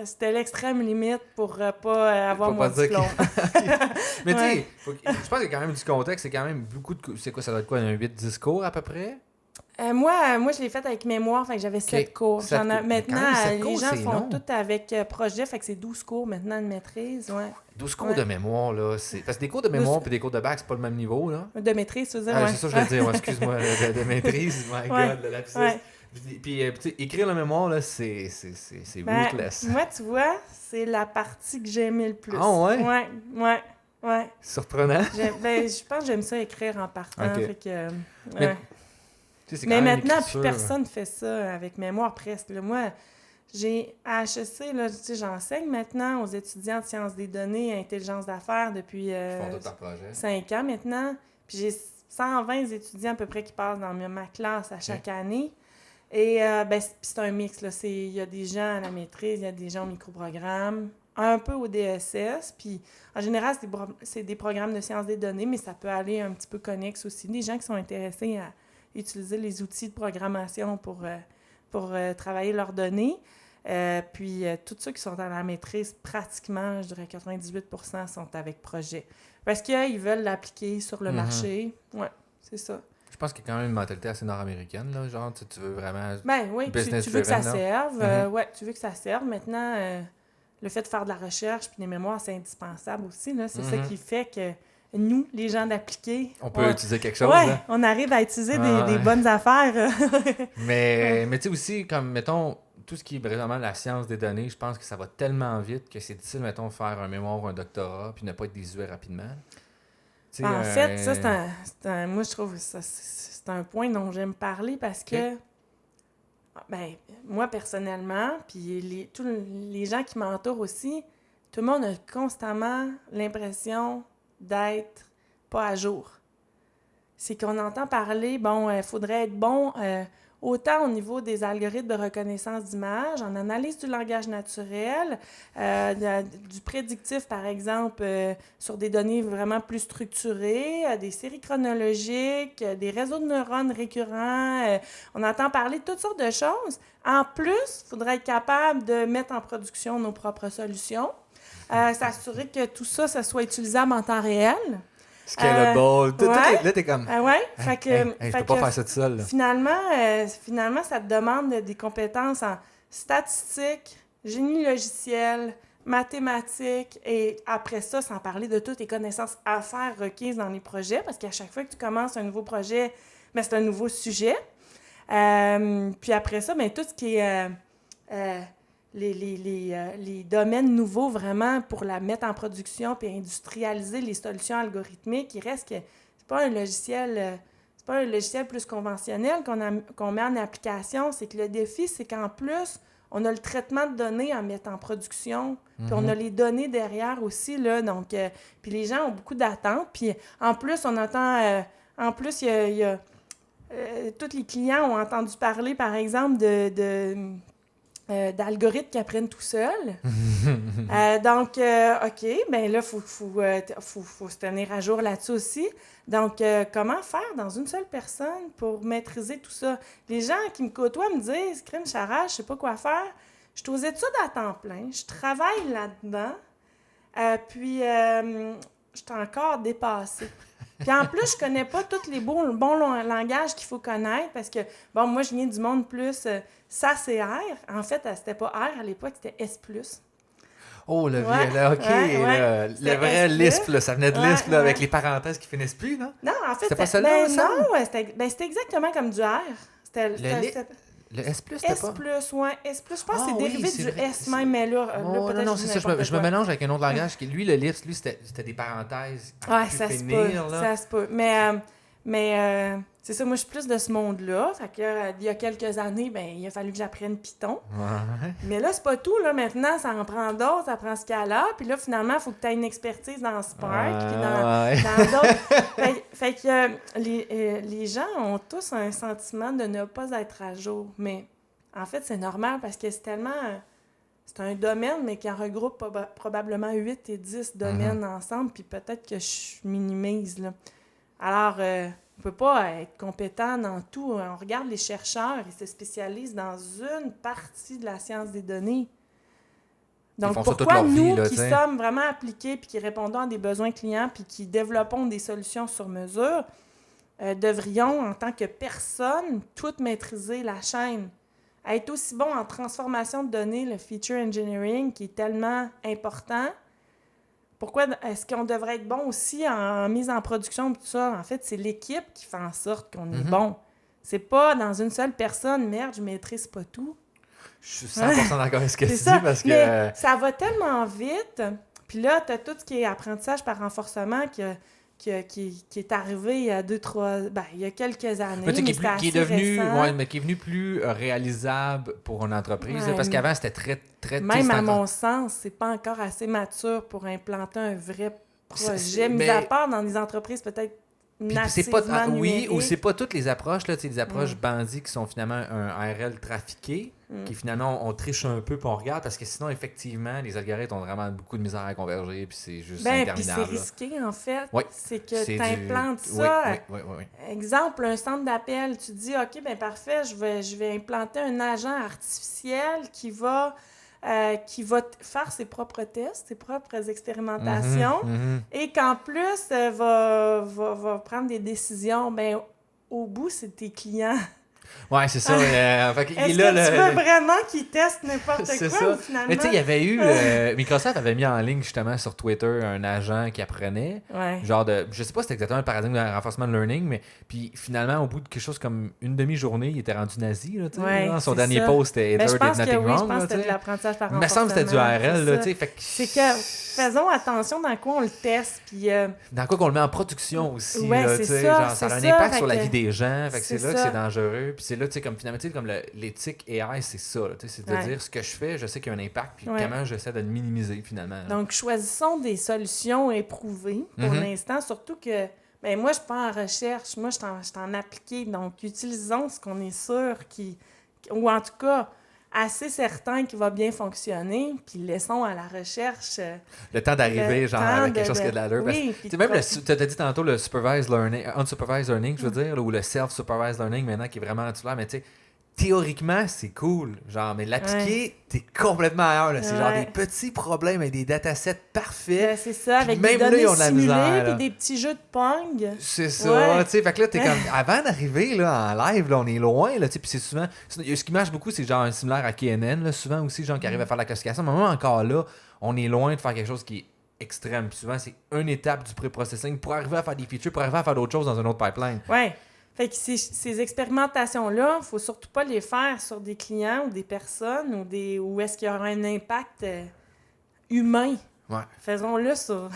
c'était l'extrême limite pour pas avoir mon diplôme. Mais tu sais, je pense qu'il y a quand même du contexte, c'est quand même beaucoup de... C'est quoi, ça doit être quoi, un 8-10 cours à peu près? Moi, je l'ai fait avec mémoire, fait que j'avais 7 cours. Maintenant, les gens font tout avec projet, fait que c'est 12 cours maintenant de maîtrise. 12 cours de mémoire, là, c'est... Parce que des cours de mémoire et des cours de bac, c'est pas le même niveau, là. De maîtrise, tu veux dire, c'est ça que je veux dire, excuse-moi, de maîtrise, my God, le lapsus. Puis, écrire la mémoire, là, c'est ruthless. Moi, tu vois, c'est la partie que j'aimais le plus. Ah ouais? Ouais. Surprenant. Je pense que j'aime ça écrire en partant, fait que... Mais maintenant, plus personne fait ça avec mémoire presque. Là, moi, à HEC, là, j'enseigne maintenant aux étudiants de sciences des données et intelligence d'affaires depuis 5 ans maintenant. Puis j'ai 120 étudiants à peu près qui passent dans ma classe à chaque année. Et c'est un mix. Il y a des gens à la maîtrise, il y a des gens au microprogramme, un peu au DSS. Puis en général, c'est des programmes de sciences des données, mais ça peut aller un petit peu connexe aussi. Des gens qui sont intéressés à utiliser les outils de programmation pour travailler leurs données. Puis tous ceux qui sont dans la maîtrise, pratiquement, je dirais 98% sont avec projet. Parce qu'ils veulent l'appliquer sur le marché. Ouais, c'est ça. Je pense qu'il y a quand même une mentalité assez nord-américaine, là. Genre, tu veux vraiment... Oui, tu veux que ça serve. Tu veux que ça serve. Maintenant, le fait de faire de la recherche puis des mémoires, c'est indispensable aussi, là. C'est ça qui fait que nous, les gens d'appliquer... On peut utiliser quelque chose, là. On arrive à utiliser des bonnes affaires. Mais tu sais aussi, comme, mettons, tout ce qui est vraiment la science des données, je pense que ça va tellement vite que c'est difficile, mettons, de faire un mémoire ou un doctorat puis ne pas être désuet rapidement. En fait, ça, moi, je trouve que c'est un point dont j'aime parler parce que, moi, personnellement, puis tous les gens qui m'entourent aussi, tout le monde a constamment l'impression d'être pas à jour. C'est qu'on entend parler, il faudrait être bon autant au niveau des algorithmes de reconnaissance d'images, en analyse du langage naturel, du prédictif, par exemple, sur des données vraiment plus structurées, des séries chronologiques, des réseaux de neurones récurrents. On entend parler de toutes sortes de choses. En plus, il faudrait être capable de mettre en production nos propres solutions, s'assurer que tout ça soit utilisable en temps réel. Scalable. Là, t'es comme... fait que... je peux pas faire ça tout seul. Là. Finalement, ça te demande des compétences en statistique, génie logiciel, mathématiques, et après ça, sans parler de toutes les connaissances affaires requises dans les projets, parce qu'à chaque fois que tu commences un nouveau projet, c'est un nouveau sujet. Puis après ça, ben, tout ce qui est les domaines nouveaux vraiment pour la mettre en production puis industrialiser les solutions algorithmiques, il reste que c'est pas un logiciel plus conventionnel qu'on met en application. C'est que le défi, c'est qu'en plus, on a le traitement de données à mettre en production, puis on a les données derrière aussi, là, donc, puis les gens ont beaucoup d'attentes, puis en plus, on entend, tous les clients ont entendu parler, par exemple, d'algorithmes qui apprennent tout seuls. Donc, OK, bien là, il faut se tenir à jour là-dessus aussi. Donc, comment faire dans une seule personne pour maîtriser tout ça? Les gens qui me côtoient me disent « Crime Sarah, je sais pas quoi faire. Je suis aux études à temps plein. Je travaille là-dedans. Puis, je suis encore dépassée. » Puis en plus, je connais pas tous les bons langages qu'il faut connaître parce que, bon, moi, je viens du monde plus ça, c'est R. En fait, c'était pas R à l'époque, c'était S+. Oh, le Ouais, vieux, là, OK. ouais. Le vrai S+. Lisp, là, ça venait de Lisp, là, Ouais. avec les parenthèses qui finissent plus, non? Non, en fait, C'était pas celle-là, ça? non, c'était exactement comme du R. Le S+, c'était S+, pas? ouais, S+. Je pense que c'est oui, dérivé c'est du vrai, S même, mais là, Oh, peut-être non, je c'est dis ça. n'importe Je me quoi. mélange avec un autre langage. Lui, le Lisp, lui, c'était des parenthèses à Ouais, plus ça se finir, peut, là. ça se peut. Mais c'est ça, moi, je suis plus de ce monde-là. Fait que, il y a quelques années, ben, il a fallu que j'apprenne Python. Ouais. Mais là, c'est pas tout, là. Maintenant, ça en prend d'autres, ça prend Scala. Puis là, finalement, il faut que tu aies une expertise dans Spark, puis dans d'autres. Fait que les gens ont tous un sentiment de ne pas être à jour. Mais en fait, c'est normal parce que c'est un domaine, mais qui en regroupe probablement 8 et 10 domaines ensemble, puis peut-être que je minimise, là. Alors, on peut pas être compétent dans tout. On regarde les chercheurs, ils se spécialisent dans une partie de la science des données. Donc, Ils font ça toute pourquoi leur vie, nous, là, qui t'sais. sommes vraiment appliqués, puis qui répondons à des besoins clients, puis qui développons des solutions sur mesure, devrions, en tant que personne, tout maîtriser la chaîne? Être aussi bon en transformation de données, le feature engineering, qui est tellement important. Pourquoi est-ce qu'on devrait être bon aussi en mise en production, tout ça? En fait, c'est l'équipe qui fait en sorte qu'on est bon. C'est pas dans une seule personne, merde, je maîtrise pas tout. Je suis 100% d'accord avec ce que tu C'est ça, dis, parce que... mais ça va tellement vite. Puis là, tu as tout ce qui est apprentissage par renforcement qui est arrivé il y a il y a quelques années. Mais tu sais, qui c'était est assez devenu, récent. mais qui est venu plus réalisable pour une entreprise. Ouais. Là, parce qu'avant, c'était très, très... Même à encore- mon sens, c'est pas encore assez mature pour implanter un vrai projet, mis mais- à part dans des entreprises peut-être Puis c'est pas nativement oui, numériques. ou c'est pas toutes les approches, là, tu sais, des approches bandits qui sont finalement un ARL trafiqué, qui finalement on triche un peu puis on regarde, parce que sinon, effectivement, les algorithmes ont vraiment beaucoup de misère à converger, puis c'est juste Puis c'est interminable. là. risqué, en fait. Oui, C'est que C'est tu implantes du- ça. Oui. Exemple, un centre d'appel, tu dis, OK, bien parfait, je vais implanter un agent artificiel qui va faire ses propres tests, ses propres expérimentations, et qu'en plus, va prendre des décisions. Ben, au bout, c'est tes clients. Ouais, c'est ça. Fait qu'il Est-ce est là, que tu veux le- vraiment qu'ils testent n'importe C'est quoi, ça. ou finalement... Mais tu sais, il y avait eu... Microsoft avait mis en ligne, justement, sur Twitter, un agent qui apprenait. Ouais. Genre de... Je sais pas si c'était exactement le paradigme de renforcement de learning, mais... Puis finalement, au bout de quelque chose comme une demi-journée, il était rendu nazi, là, tu sais. Ouais, là. Son c'est dernier ça. post, c'était Ben, Hitler je did pense que nothing oui, je wrong, pense là, que c'était tu de sais. l'apprentissage par Il me semble que c'était du renforcement, ARL, c'est là, ça. tu sais. Fait que... C'est que faisons attention dans quoi on le teste, puis... Dans quoi qu'on le met en production aussi, Ouais, là, c'est tu sais. ça, Genre, ça a c'est un ça, impact fait sur la que- vie des gens. Fait que c'est c'est là que ça. c'est dangereux. Puis c'est là, tu sais, comme finalement, tu sais, comme l'éthique AI, c'est ça, là, tu sais. C'est de Ouais. dire ce que je fais, je sais qu'il y a un impact, puis Ouais. comment j'essaie de le minimiser, finalement. là. Donc, choisissons des solutions éprouvées pour l'instant, surtout que, ben moi, je suis pas en recherche, moi, je suis en appliqué. Donc, utilisons ce qu'on est sûr ou en tout cas, assez certain qu'il va bien fonctionner, puis laissons à la recherche Le temps d'arriver, le genre, temps avec quelque chose qui a de l'allure. parce- Oui, Tu sais, même, tu as dit tantôt le supervised learning, unsupervised learning, je veux dire, là, ou le self-supervised learning maintenant, qui est vraiment titulaire, mais tu sais, théoriquement, c'est cool, genre, mais l'appliquer, t'es complètement ailleurs, là. C'est genre Ouais. des petits problèmes avec des datasets parfaits. ben, c'est ça, avec Puis des même là, données ils ont de la simulées, misère, puis là. des petits jeux de Pong. C'est ça, Ouais. tu sais, fait que là, t'es comme, avant d'arriver, là, en live, là, on est loin, là, tu sais, puis c'est souvent, ce qui marche beaucoup, c'est genre un similaire à KNN, là, souvent aussi, genre, qui arrive à faire la classification, mais même encore là, on est loin de faire quelque chose qui est extrême, puis souvent, c'est une étape du pré-processing pour arriver à faire des features, pour arriver à faire d'autres choses dans un autre pipeline. Ouais. Fait que ces expérimentations-là, il ne faut surtout pas les faire sur des clients ou des personnes où est-ce qu'il y aura un impact humain. Ouais. Faisons-le sur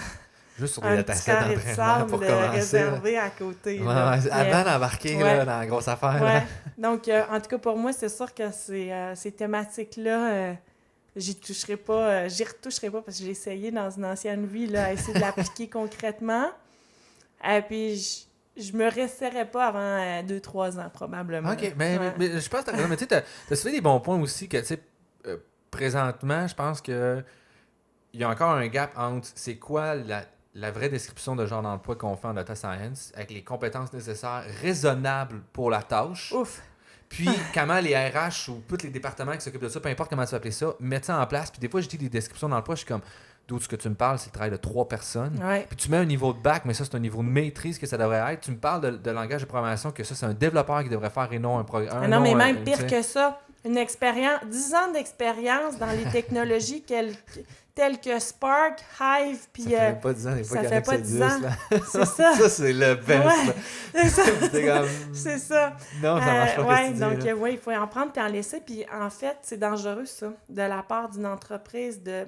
Juste sur des un petit datasets carré de d'entraînement sable pour commencer. réservé à côté. Ouais, Là. ouais, avant d'embarquer là, dans la grosse affaire. Là. Ouais. Donc, en tout cas, pour moi, c'est sûr que ces thématiques-là, j'y retoucherai pas parce que j'ai essayé dans une ancienne vie là, à essayer de l'appliquer concrètement. Puis, je me resterai pas avant 2-3 ans, probablement. OK, mais je pense que tu as soulevé des bons points aussi que, tu sais, présentement, je pense que il y a encore un gap entre c'est quoi la vraie description de genre d'emploi qu'on fait en data science avec les compétences nécessaires raisonnables pour la tâche. Ouf! Puis comment les RH ou tous les départements qui s'occupent de ça, peu importe comment tu vas appeler ça, mettent ça en place. Puis des fois, je dis des descriptions d'emploi, je suis comme, d'où ce que tu me parles, c'est le travail de 3 personnes. Ouais. Puis tu mets un niveau de bac, mais ça, c'est un niveau de maîtrise que ça devrait être. Tu me parles de langage de programmation, que ça, c'est un développeur qui devrait faire et non un programme. Non, mais même pire que ça, 10 ans d'expérience dans les technologies telles que Spark, Hive, puis... Ça fait pas 10 ans, ça fait pas 10 ans. Là. C'est ça. Ça, c'est le best. Ouais, c'est ça. C'est comme... C'est ça. Non, ça marche pas. Ouais, donc oui, il faut en prendre puis en laisser. Puis en fait, c'est dangereux, ça, de la part d'une entreprise de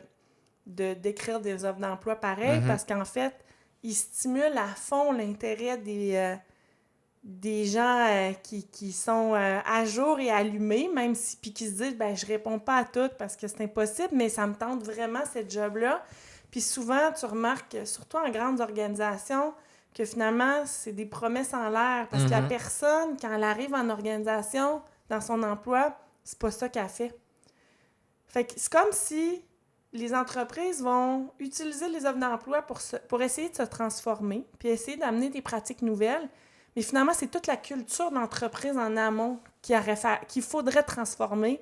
d'écrire des offres d'emploi pareilles, parce qu'en fait, ils stimulent à fond l'intérêt des gens qui sont à jour et allumés, même si puis qui se disent ben je réponds pas à tout parce que c'est impossible, mais ça me tente vraiment cette job-là. Puis souvent, tu remarques, surtout en grandes organisations, que finalement, c'est des promesses en l'air. Parce que la personne, quand elle arrive en organisation, dans son emploi, c'est pas ça qu'elle fait. Fait que c'est comme si les entreprises vont utiliser les offres d'emploi pour essayer de se transformer, puis essayer d'amener des pratiques nouvelles. Mais finalement, c'est toute la culture d'entreprise en amont qu'il faudrait transformer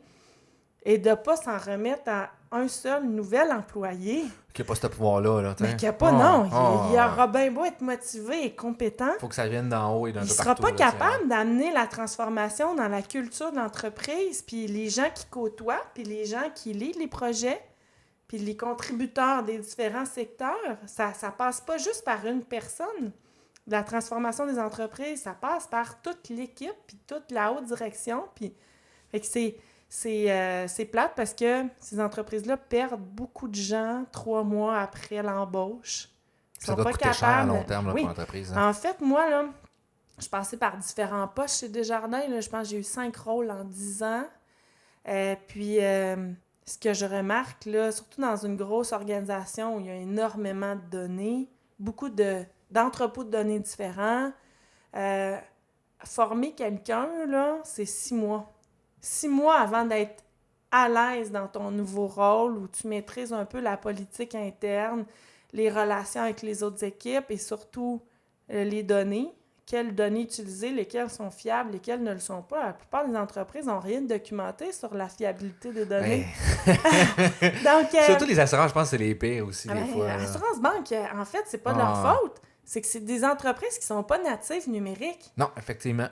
et de ne pas s'en remettre à un seul nouvel employé. Qui n'a pas ce pouvoir-là. Là, mais qui n'a pas, non. Il aura bien beau être motivé et compétent. Il faut que ça vienne d'en haut et d'un peu partout. Il ne sera pas capable d'amener la transformation dans la culture de l'entreprise, puis les gens qui côtoient, puis les gens qui lisent les projets, puis les contributeurs des différents secteurs. Ça passe pas juste par une personne. La transformation des entreprises, ça passe par toute l'équipe, puis toute la haute direction. Puis, fait que c'est plate parce que ces entreprises-là perdent beaucoup de gens 3 mois après l'embauche. Ils ça sont doit pas coûter capables. cher à long terme là, pour l'entreprise. Hein. En fait, moi, là, je passais par différents postes chez Desjardins. Là, je pense que j'ai eu 5 rôles en 10 ans. Puis, ce que je remarque, là, surtout dans une grosse organisation où il y a énormément de données, beaucoup d'entrepôts de données différents, former quelqu'un, là, c'est 6 mois. 6 mois avant d'être à l'aise dans ton nouveau rôle où tu maîtrises un peu la politique interne, les relations avec les autres équipes et surtout les données. Quelles données utiliser, lesquelles sont fiables, lesquelles ne le sont pas. La plupart des entreprises n'ont rien documenté sur la fiabilité des données. Donc, surtout les assurances, je pense que c'est les pires aussi, des fois. Assurance banque, en fait, c'est pas de leur faute. C'est que c'est des entreprises qui sont pas natives numériques. Non, effectivement.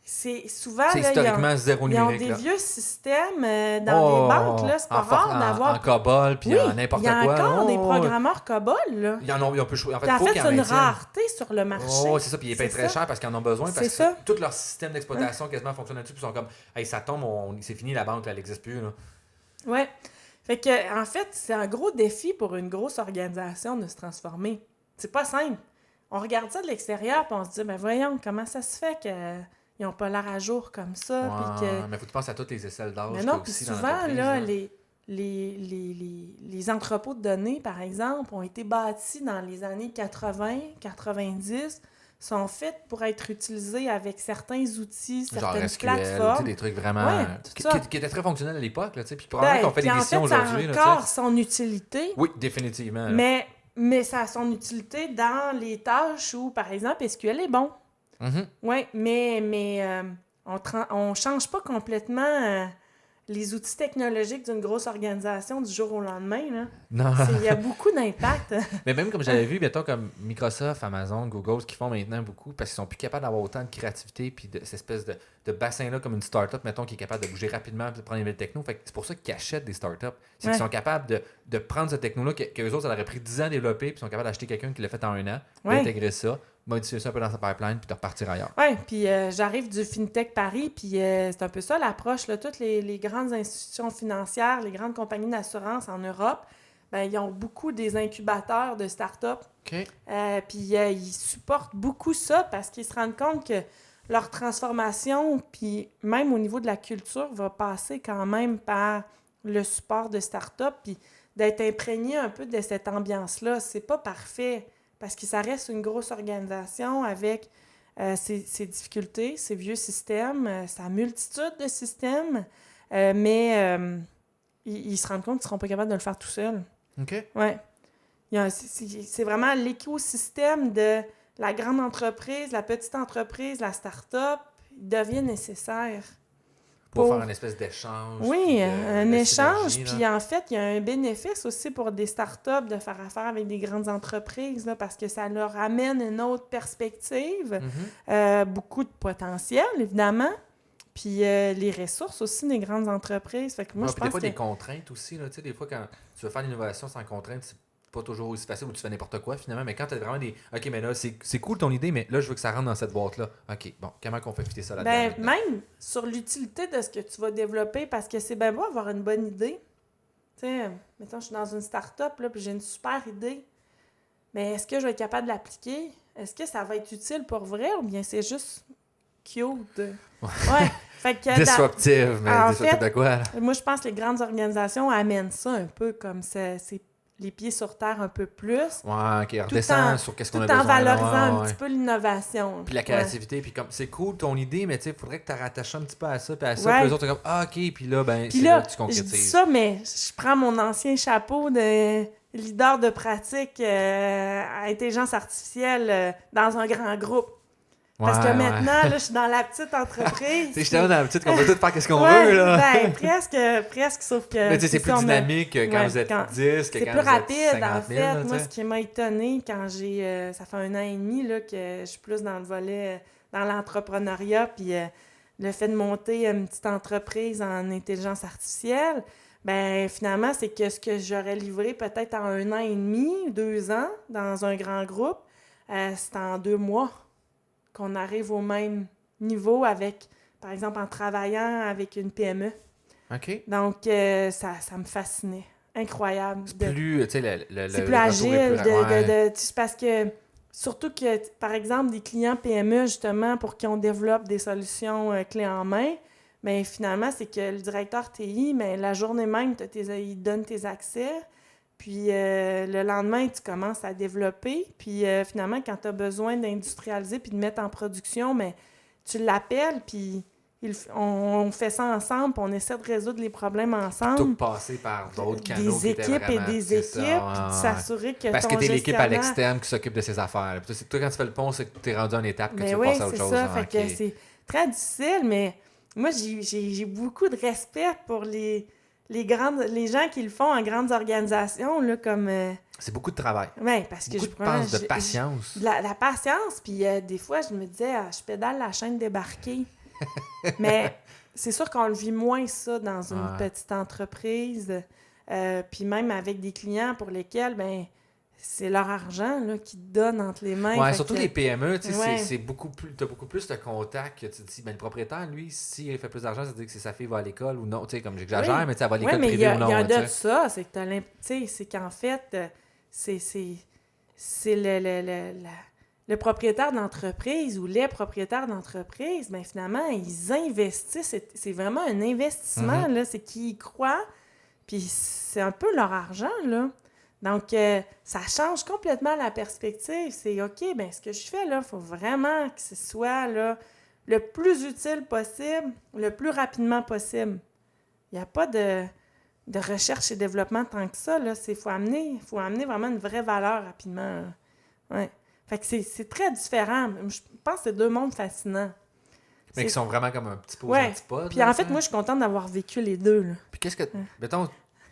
C'est souvent, c'est historiquement zéro numérique. Ils ont des vieux systèmes dans des banques, là, c'est pas rare d'avoir... En COBOL, puis en n'importe quoi. Il y a encore des programmeurs COBOL, là. Ils ont pu choisir. En fait, c'est une rareté sur le marché. Oh, c'est ça, puis ils payent très cher parce qu'ils en ont besoin, parce que tout leur système d'exploitation quasiment fonctionne là-dessus, puis ils sont comme, hey, ça tombe, c'est fini, la banque, là, elle n'existe plus. Là. Ouais. Fait que, en fait, c'est un gros défi pour une grosse organisation de se transformer. C'est pas simple. On regarde ça de l'extérieur, puis on se dit, ben voyons, comment ça se fait qu'ils n'ont pas l'air à jour comme ça. Ouais, mais faut que tu penses à toutes les aisselles d'âge. Mais non, puis souvent, là, les entrepôts de données, par exemple, ont été bâtis dans les années 80, 90, sont faits pour être utilisés avec certains outils, certaines plateformes. Des trucs vraiment... qui étaient très fonctionnels à l'époque, là, puis probablement qu'on fait des missions aujourd'hui. Ça a encore son utilité. Oui, définitivement. Mais ça a son utilité dans les tâches où, par exemple, SQL est bon. Oui, mais on ne change pas complètement les outils technologiques d'une grosse organisation du jour au lendemain. Là. Non. Il y a beaucoup d'impact. Mais même comme j'avais vu, mettons, comme Microsoft, Amazon, Google, ce qu'ils font maintenant beaucoup, parce qu'ils sont plus capables d'avoir autant de créativité puis de cette espèce de bassin-là comme une start-up, mettons, qui est capable de bouger rapidement et de prendre les nouvelles techno. Fait que c'est pour ça qu'ils achètent des start-up. C'est qu'ils sont capables de prendre cette techno-là qu'eux autres, ça leur aurait pris 10 ans à développer, puis ils sont capables d'acheter quelqu'un qui l'a fait en 1 an, d'intégrer ça, modifier ça un peu dans sa pipeline, puis de repartir ailleurs. Oui, puis j'arrive du FinTech Paris, puis c'est un peu ça l'approche. Là. Toutes les grandes institutions financières, les grandes compagnies d'assurance en Europe, ben, ils ont beaucoup des incubateurs de start-up. OK. Puis ils supportent beaucoup ça parce qu'ils se rendent compte que leur transformation, puis même au niveau de la culture, va passer quand même par le support de start-up, puis d'être imprégné un peu de cette ambiance-là. C'est pas parfait parce que ça reste une grosse organisation avec ses difficultés, ses vieux systèmes, sa multitude de systèmes, mais ils se rendent compte qu'ils ne seront pas capables de le faire tout seuls. OK. Ouais. C'est vraiment l'écosystème de la grande entreprise, la petite entreprise, la start-up, il devient nécessaire. Pour faire une espèce d'échange. Oui, un échange. Synergie, puis en fait, il y a un bénéfice aussi pour des startups de faire affaire avec des grandes entreprises là, parce que ça leur amène une autre perspective, beaucoup de potentiel, évidemment. Puis les ressources aussi des grandes entreprises. Fait que moi, je pense des fois, que... des contraintes aussi. Là, des fois, quand tu veux faire l'innovation sans contrainte, c'est pas toujours aussi facile ou tu fais n'importe quoi finalement. Mais quand tu as vraiment des. OK, mais là, c'est cool ton idée, mais là, je veux que ça rentre dans cette boîte-là. OK, bon, comment qu'on fait fitter ça là-dedans? Ben, même sur l'utilité de ce que tu vas développer, parce que c'est bien beau avoir une bonne idée. Tu sais, mettons, je suis dans une start-up, là, puis j'ai une super idée. Mais est-ce que je vais être capable de l'appliquer? Est-ce que ça va être utile pour vrai ou bien c'est juste cute? Ouais. Fait que Disruptive, mais en disruptive fait, de quoi? Là? moi, je pense que les grandes organisations amènent ça un peu comme ça. C'est les pieds sur terre un peu plus. Ouais, OK, redescend sur qu'est-ce qu'on a besoin. Tout en valorisant là, un petit peu l'innovation. Puis la créativité, puis comme, c'est cool ton idée, mais tu sais, il faudrait que tu rattaches un petit peu à ça, puis à ça, puis les autres, comme, ah, OK, puis là, ben, puis c'est là que tu je concrétises. dis ça, mais je prends mon ancien chapeau de leader de pratique à intelligence artificielle dans un grand groupe. Parce que maintenant, là, je suis dans la petite entreprise. Tu sais, j'étais dans la petite qu'on peut tout faire qu'est-ce qu'on ouais, veut, là. Ben, presque, sauf que... Mais tu sais, c'est plus dynamique quand vous êtes 10 que c'est quand plus vous rapide, êtes 50 000. en fait. Là, moi, ce qui m'a étonnée quand j'ai... ça fait 1 an et demi là, que je suis plus dans le volet, dans l'entrepreneuriat, puis le fait de monter une petite entreprise en intelligence artificielle, ben finalement, c'est que ce que j'aurais livré peut-être en 1 an et demi, 2 ans, dans un grand groupe, c'est en 2 mois qu'on arrive au même niveau avec, par exemple, en travaillant avec une PME. OK. Donc, ça me fascinait. Incroyable. C'est plus, tu sais, c'est plus agile. Parce que, surtout que, par exemple, des clients PME, justement, pour qui on développe des solutions clés en main, bien, finalement, c'est que le directeur TI, mais la journée même, il donne tes accès. Puis le lendemain, tu commences à développer. Puis finalement, quand tu as besoin d'industrialiser puis de mettre en production, mais tu l'appelles, puis on fait ça ensemble, puis on essaie de résoudre les problèmes ensemble. Tout passer par d'autres canaux. Des équipes et des équipes, puis de s'assurer que parce ton que tu es l'équipe à gestionnaire... l'externe qui s'occupe de ses affaires. Puis toi, quand tu fais le pont, c'est que tu es rendu à une étape que mais tu veux oui, passer à autre chose. C'est ça. Hein, fait que c'est très difficile, mais moi, j'ai beaucoup de respect pour les gens qui le font en grandes organisations, là, comme... c'est beaucoup de travail. Oui, parce que de patience. La patience, puis des fois, je me disais, je pédale la chaîne débarquée. Mais c'est sûr qu'on le vit moins, ça, dans une petite entreprise. Puis même avec des clients pour lesquels, ben c'est leur argent là, qui te donne entre les mains. Ouais, surtout les PME, tu sais, c'est beaucoup plus, t'as beaucoup plus de contacts que tu te dis, ben le propriétaire, lui, s'il fait plus d'argent, ça veut dire que sa fille va à l'école ou non, tu sais, comme j'exagère, mais tu sais, elle va à l'école privée ou non. Il y a de ça, c'est que c'est qu'en fait, c'est le propriétaire d'entreprise ou les propriétaires d'entreprise, bien finalement, ils investissent, c'est vraiment un investissement, là, c'est qu'ils y croient, puis c'est un peu leur argent, là. Donc, ça change complètement la perspective. C'est OK, bien, ce que je fais, là, il faut vraiment que ce soit là, le plus utile possible, le plus rapidement possible. Il n'y a pas de recherche et développement tant que ça. Il faut amener vraiment une vraie valeur rapidement. Ouais. Fait que c'est très différent. Je pense que c'est 2 mondes fascinants. Mais qui sont vraiment comme un petit peu aux antipodes. Puis en fait, moi, je suis contente d'avoir vécu les deux. Là. Puis qu'est-ce que... Mettons,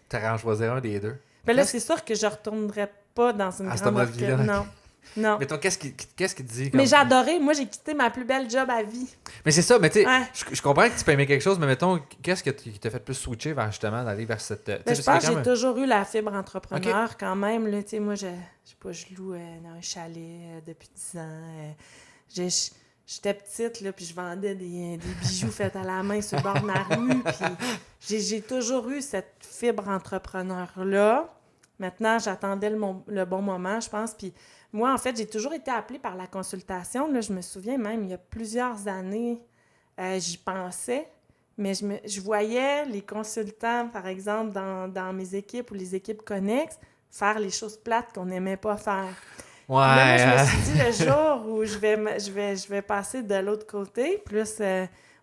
tu aurais en choisir un des deux. Mais là, c'est sûr que je ne retournerais pas dans une grande vie-là. Non. Non. Mettons, qu'est-ce qui te dit? Mais j'ai adoré. Moi, j'ai quitté ma plus belle job à vie. Mais c'est ça, mais tu sais, Ouais. je comprends que tu peux aimer quelque chose, mais mettons, qu'est-ce qui t'a fait plus switcher vers justement d'aller vers cette. Ben, je pense que j'ai toujours eu la fibre entrepreneur Ok. quand même. Là, moi, je sais pas, je loue dans un chalet depuis 10 ans. J'étais petite, là, puis je vendais des bijoux faits à la main sur le bord de ma rue. Puis j'ai toujours eu cette fibre entrepreneur-là. Maintenant, j'attendais le bon moment, je pense. Puis moi, en fait, j'ai toujours été appelée par la consultation. Là, je me souviens même, il y a plusieurs années, j'y pensais. Mais je voyais les consultants, par exemple, dans mes équipes ou les équipes connexes, faire les choses plates qu'on n'aimait pas faire. Ouais. Là, moi, je me suis dit, le jour où je vais passer de l'autre côté, plus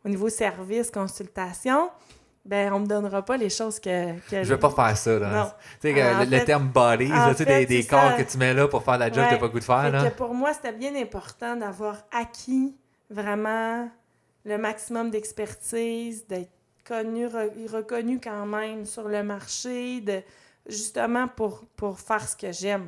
au niveau service, consultation, ben on me donnera pas les choses que Je veux pas faire ça, là. Non. Tu sais, le terme bodies, là, tu sais, des corps que tu mets là pour faire la job que t'as pas le goût de faire, là. Que pour moi, c'était bien important d'avoir acquis vraiment le maximum d'expertise, d'être reconnu quand même sur le marché, justement pour faire ce que j'aime.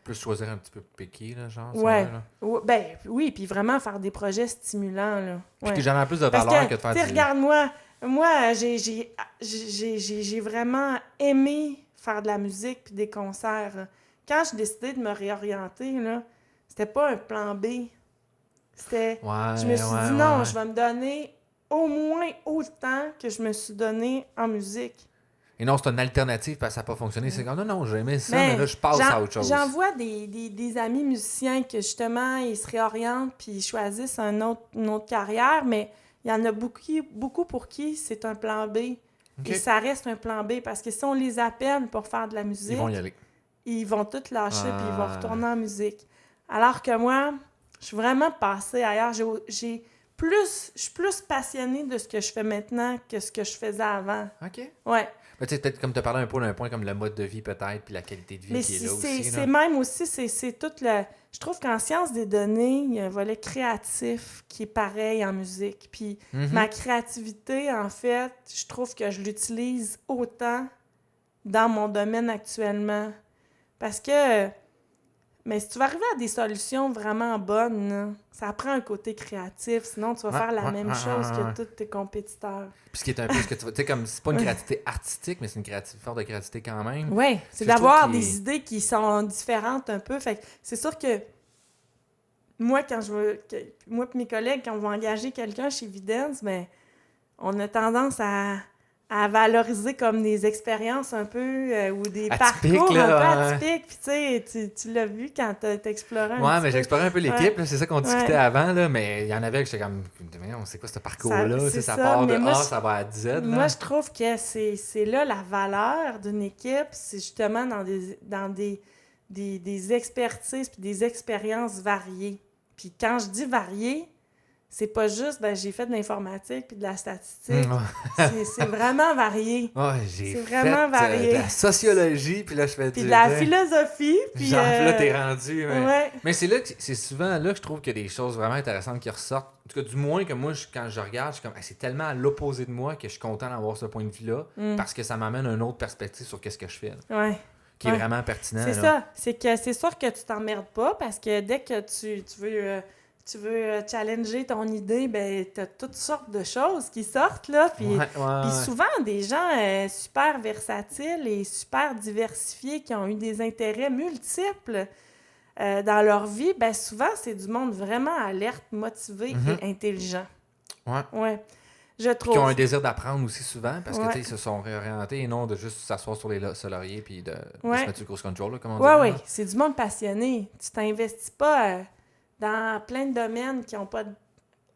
Plus choisir un petit peu piqué, là, genre. Ouais. Ça, là. Ben oui, puis vraiment faire des projets stimulants, là. Puis Ouais. que j'en ai plus de Parce valeur que de faire tu sais, du... regarde-moi, moi, j'ai vraiment aimé faire de la musique puis des concerts. Quand j'ai décidé de me réorienter, là, c'était pas un plan B. C'était... Ouais, je me suis dit, non, je vais me donner au moins autant que je me suis donné en musique. Et non, c'est une alternative parce que ça n'a pas fonctionné. C'est comme, non, j'ai aimé ça, mais là, je passe à autre chose. J'en vois des amis musiciens que, justement, ils se réorientent puis ils choisissent une autre carrière, mais il y en a beaucoup pour qui c'est un plan B. Okay. Et ça reste un plan B parce que si on les appelle pour faire de la musique, ils vont y aller. Ils vont tout lâcher puis ils vont retourner en musique. Alors que moi, je suis vraiment passée ailleurs. Je suis plus passionnée de ce que je fais maintenant que ce que je faisais avant. OK. Ouais. Mais tu sais, peut-être comme tu as parlé un peu d'un point comme le mode de vie peut-être, puis la qualité de vie qui est là aussi. C'est même aussi, c'est tout le... Je trouve qu'en sciences des données, il y a un volet créatif qui est pareil en musique. Puis ma créativité, en fait, je trouve que je l'utilise autant dans mon domaine actuellement. Parce que... Mais si tu vas arriver à des solutions vraiment bonnes, là, ça prend un côté créatif, sinon tu vas faire la même chose que tous tes compétiteurs. Puis ce qui est un peu ce que tu vois, tu sais, comme c'est pas une créativité artistique, mais c'est une forme de créativité quand même. Oui, c'est d'avoir des idées qui sont différentes un peu. Fait que c'est sûr que moi et mes collègues, quand on va engager quelqu'un chez Videns, ben, on a tendance à valoriser comme des expériences un peu ou des parcours un peu atypiques. Puis tu sais, tu l'as vu quand t'as exploré un Ouais, mais j'ai exploré un peu l'équipe, c'est ça qu'on discutait avant, là, mais il y en avait que j'étais comme, on sait quoi ce parcours-là? Ça part de A, ça va à Z. Moi, je trouve que c'est là la valeur d'une équipe, c'est justement dans des expertises puis des expériences variées. Puis quand je dis variées, c'est pas juste, j'ai fait de l'informatique puis de la statistique. C'est vraiment varié. Ouais, j'ai vraiment varié. De la sociologie, puis là, je fais puis de la philosophie. Puis genre, là, t'es rendu. Ouais. Mais c'est souvent là que je trouve qu'il y a des choses vraiment intéressantes qui ressortent. En tout cas, du moins que moi, quand je regarde, je suis comme, c'est tellement à l'opposé de moi que je suis content d'avoir ce point de vue-là, parce que ça m'amène une autre perspective sur qu'est-ce que je fais. Ouais. Qui est vraiment pertinent. C'est ça. C'est sûr que tu t'emmerdes pas, parce que dès que tu veux challenger ton idée, ben t'as toutes sortes de choses qui sortent, là. Puis souvent, des gens super versatiles et super diversifiés qui ont eu des intérêts multiples dans leur vie, ben souvent, c'est du monde vraiment alerte, motivé et intelligent. Ouais. Je trouve. Qui ont un désir d'apprendre aussi souvent, parce que ils se sont réorientés et non de juste s'asseoir sur les lauriers puis de se mettre sur cruise control, là, comme on dit. Oui, c'est du monde passionné. Tu t'investis pas... dans plein de domaines qui n'ont pas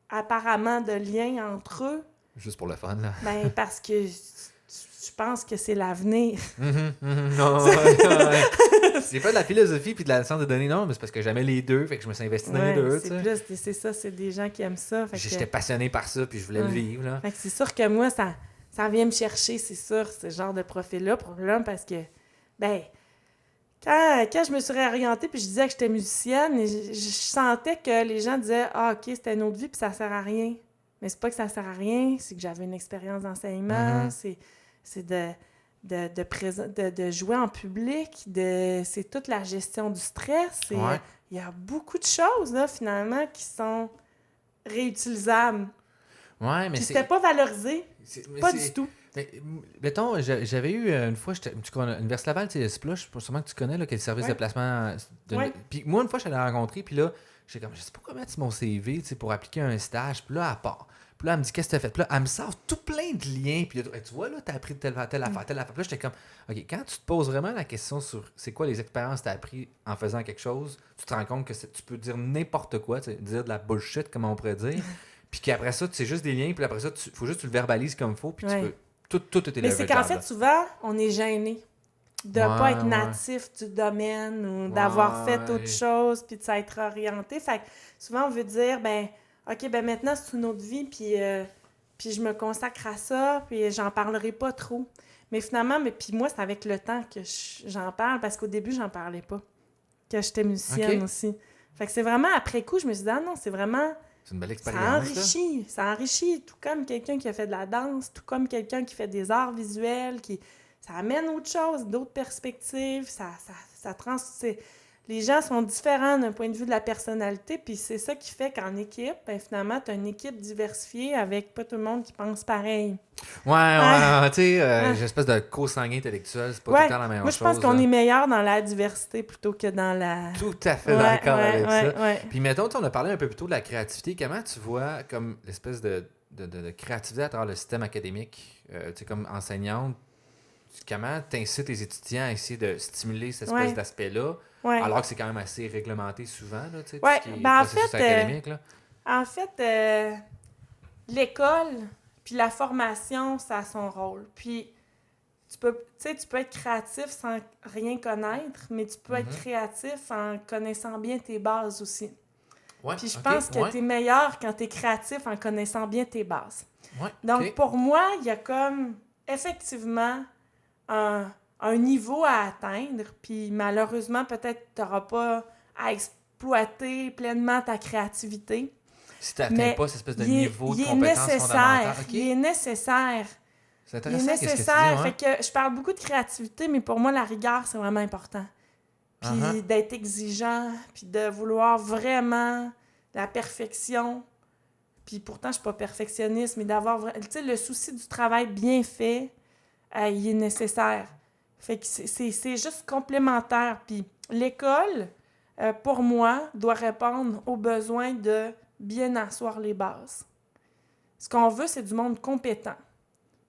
apparemment de lien entre eux. Juste pour le fun, là. Ben, parce que je pense que c'est l'avenir. Non, c'est pas de la philosophie puis de la science de données, non, mais c'est parce que j'aimais les deux, fait que je me suis investi dans les deux. C'est ça, c'est des gens qui aiment ça. J'étais passionné par ça, puis je voulais le vivre, là. Fait que c'est sûr que moi, ça vient me chercher, c'est sûr, ce genre de profil-là, probablement, parce que, quand je me suis réorientée puis je disais que j'étais musicienne, je sentais que les gens disaient « Ah, OK, c'était une autre vie puis ça sert à rien. » Mais c'est pas que ça sert à rien, c'est que j'avais une expérience d'enseignement, c'est de jouer en public, c'est toute la gestion du stress. Il y a beaucoup de choses, là, finalement, qui sont réutilisables. Ouais, mais puis c'était pas valorisé. Pas du tout. Mais, mettons, j'avais eu une fois, Université Laval, tu sais, Splush, sûrement que tu connais, là, qui est le service de placement. Puis moi, une fois, je l'ai rencontré, puis là, j'étais comme, je sais pas comment mettre mon CV, tu sais, pour appliquer un stage. Puis là, elle part. Puis là, elle me dit, qu'est-ce que tu as fait? Puis là, elle me sort tout plein de liens. Puis là, tu vois, là, tu as appris telle affaire. Puis là, j'étais comme, OK, quand tu te poses vraiment la question sur c'est quoi les expériences que tu as appris en faisant quelque chose, tu te rends compte que tu peux dire n'importe quoi, tu sais, dire de la bullshit, comme on pourrait dire. Puis qu'après ça, c'est juste des liens. Puis après ça, il faut juste que tu le verbalises comme il faut. Puis tu peux. Tout est Mais c'est qu'en fait, souvent, on est gêné de ne pas être natif du domaine ou d'avoir fait autre chose puis de s'être orienté. Fait que souvent, on veut dire, OK, maintenant, c'est une autre vie, puis je me consacre à ça, puis j'en parlerai pas trop. Mais finalement, puis moi, c'est avec le temps que j'en parle, parce qu'au début, j'en parlais pas, que j'étais musicienne aussi. Fait que c'est vraiment après coup, je me suis dit, ah non, c'est vraiment... C'est une belle expérience. Ça enrichit, tout comme quelqu'un qui a fait de la danse, tout comme quelqu'un qui fait des arts visuels, ça amène autre chose, d'autres perspectives, les gens sont différents d'un point de vue de la personnalité, puis c'est ça qui fait qu'en équipe, finalement, tu as une équipe diversifiée avec pas tout le monde qui pense pareil. Ouais, tu sais, j'ai une espèce de co-sanguin intellectuel, c'est pas tout le temps la même chose. Moi, je pense qu'on est meilleur dans la diversité plutôt que dans la... Tout à fait d'accord avec ça. Puis mettons, on a parlé un peu plus tôt de la créativité. Comment tu vois comme l'espèce de créativité à travers le système académique, tu sais, comme enseignante, comment tu incites les étudiants à essayer de stimuler cette espèce d'aspect-là? Alors que c'est quand même assez réglementé souvent, là, tu sais, tout ce qui est processus académique. Là. En fait, l'école puis la formation, ça a son rôle. Puis, tu peux être créatif sans rien connaître, mais tu peux être créatif en connaissant bien tes bases aussi. Puis je pense que tu es meilleur quand tu es créatif en connaissant bien tes bases. Donc, pour moi, il y a comme, effectivement, un niveau à atteindre, puis malheureusement, peut-être tu n'auras pas à exploiter pleinement ta créativité. Si tu n'atteins pas cette espèce de niveau de compétence fondamentale. Il est nécessaire. C'est intéressant. Il est nécessaire. Fait que je parle beaucoup de créativité, mais pour moi, la rigueur, c'est vraiment important. Puis d'être exigeant, puis de vouloir vraiment la perfection. Puis pourtant, je suis pas perfectionniste, mais d'avoir... Tu sais, le souci du travail bien fait, il est nécessaire. Fait que c'est juste complémentaire. Puis l'école, pour moi, doit répondre aux besoins de bien asseoir les bases. Ce qu'on veut, c'est du monde compétent.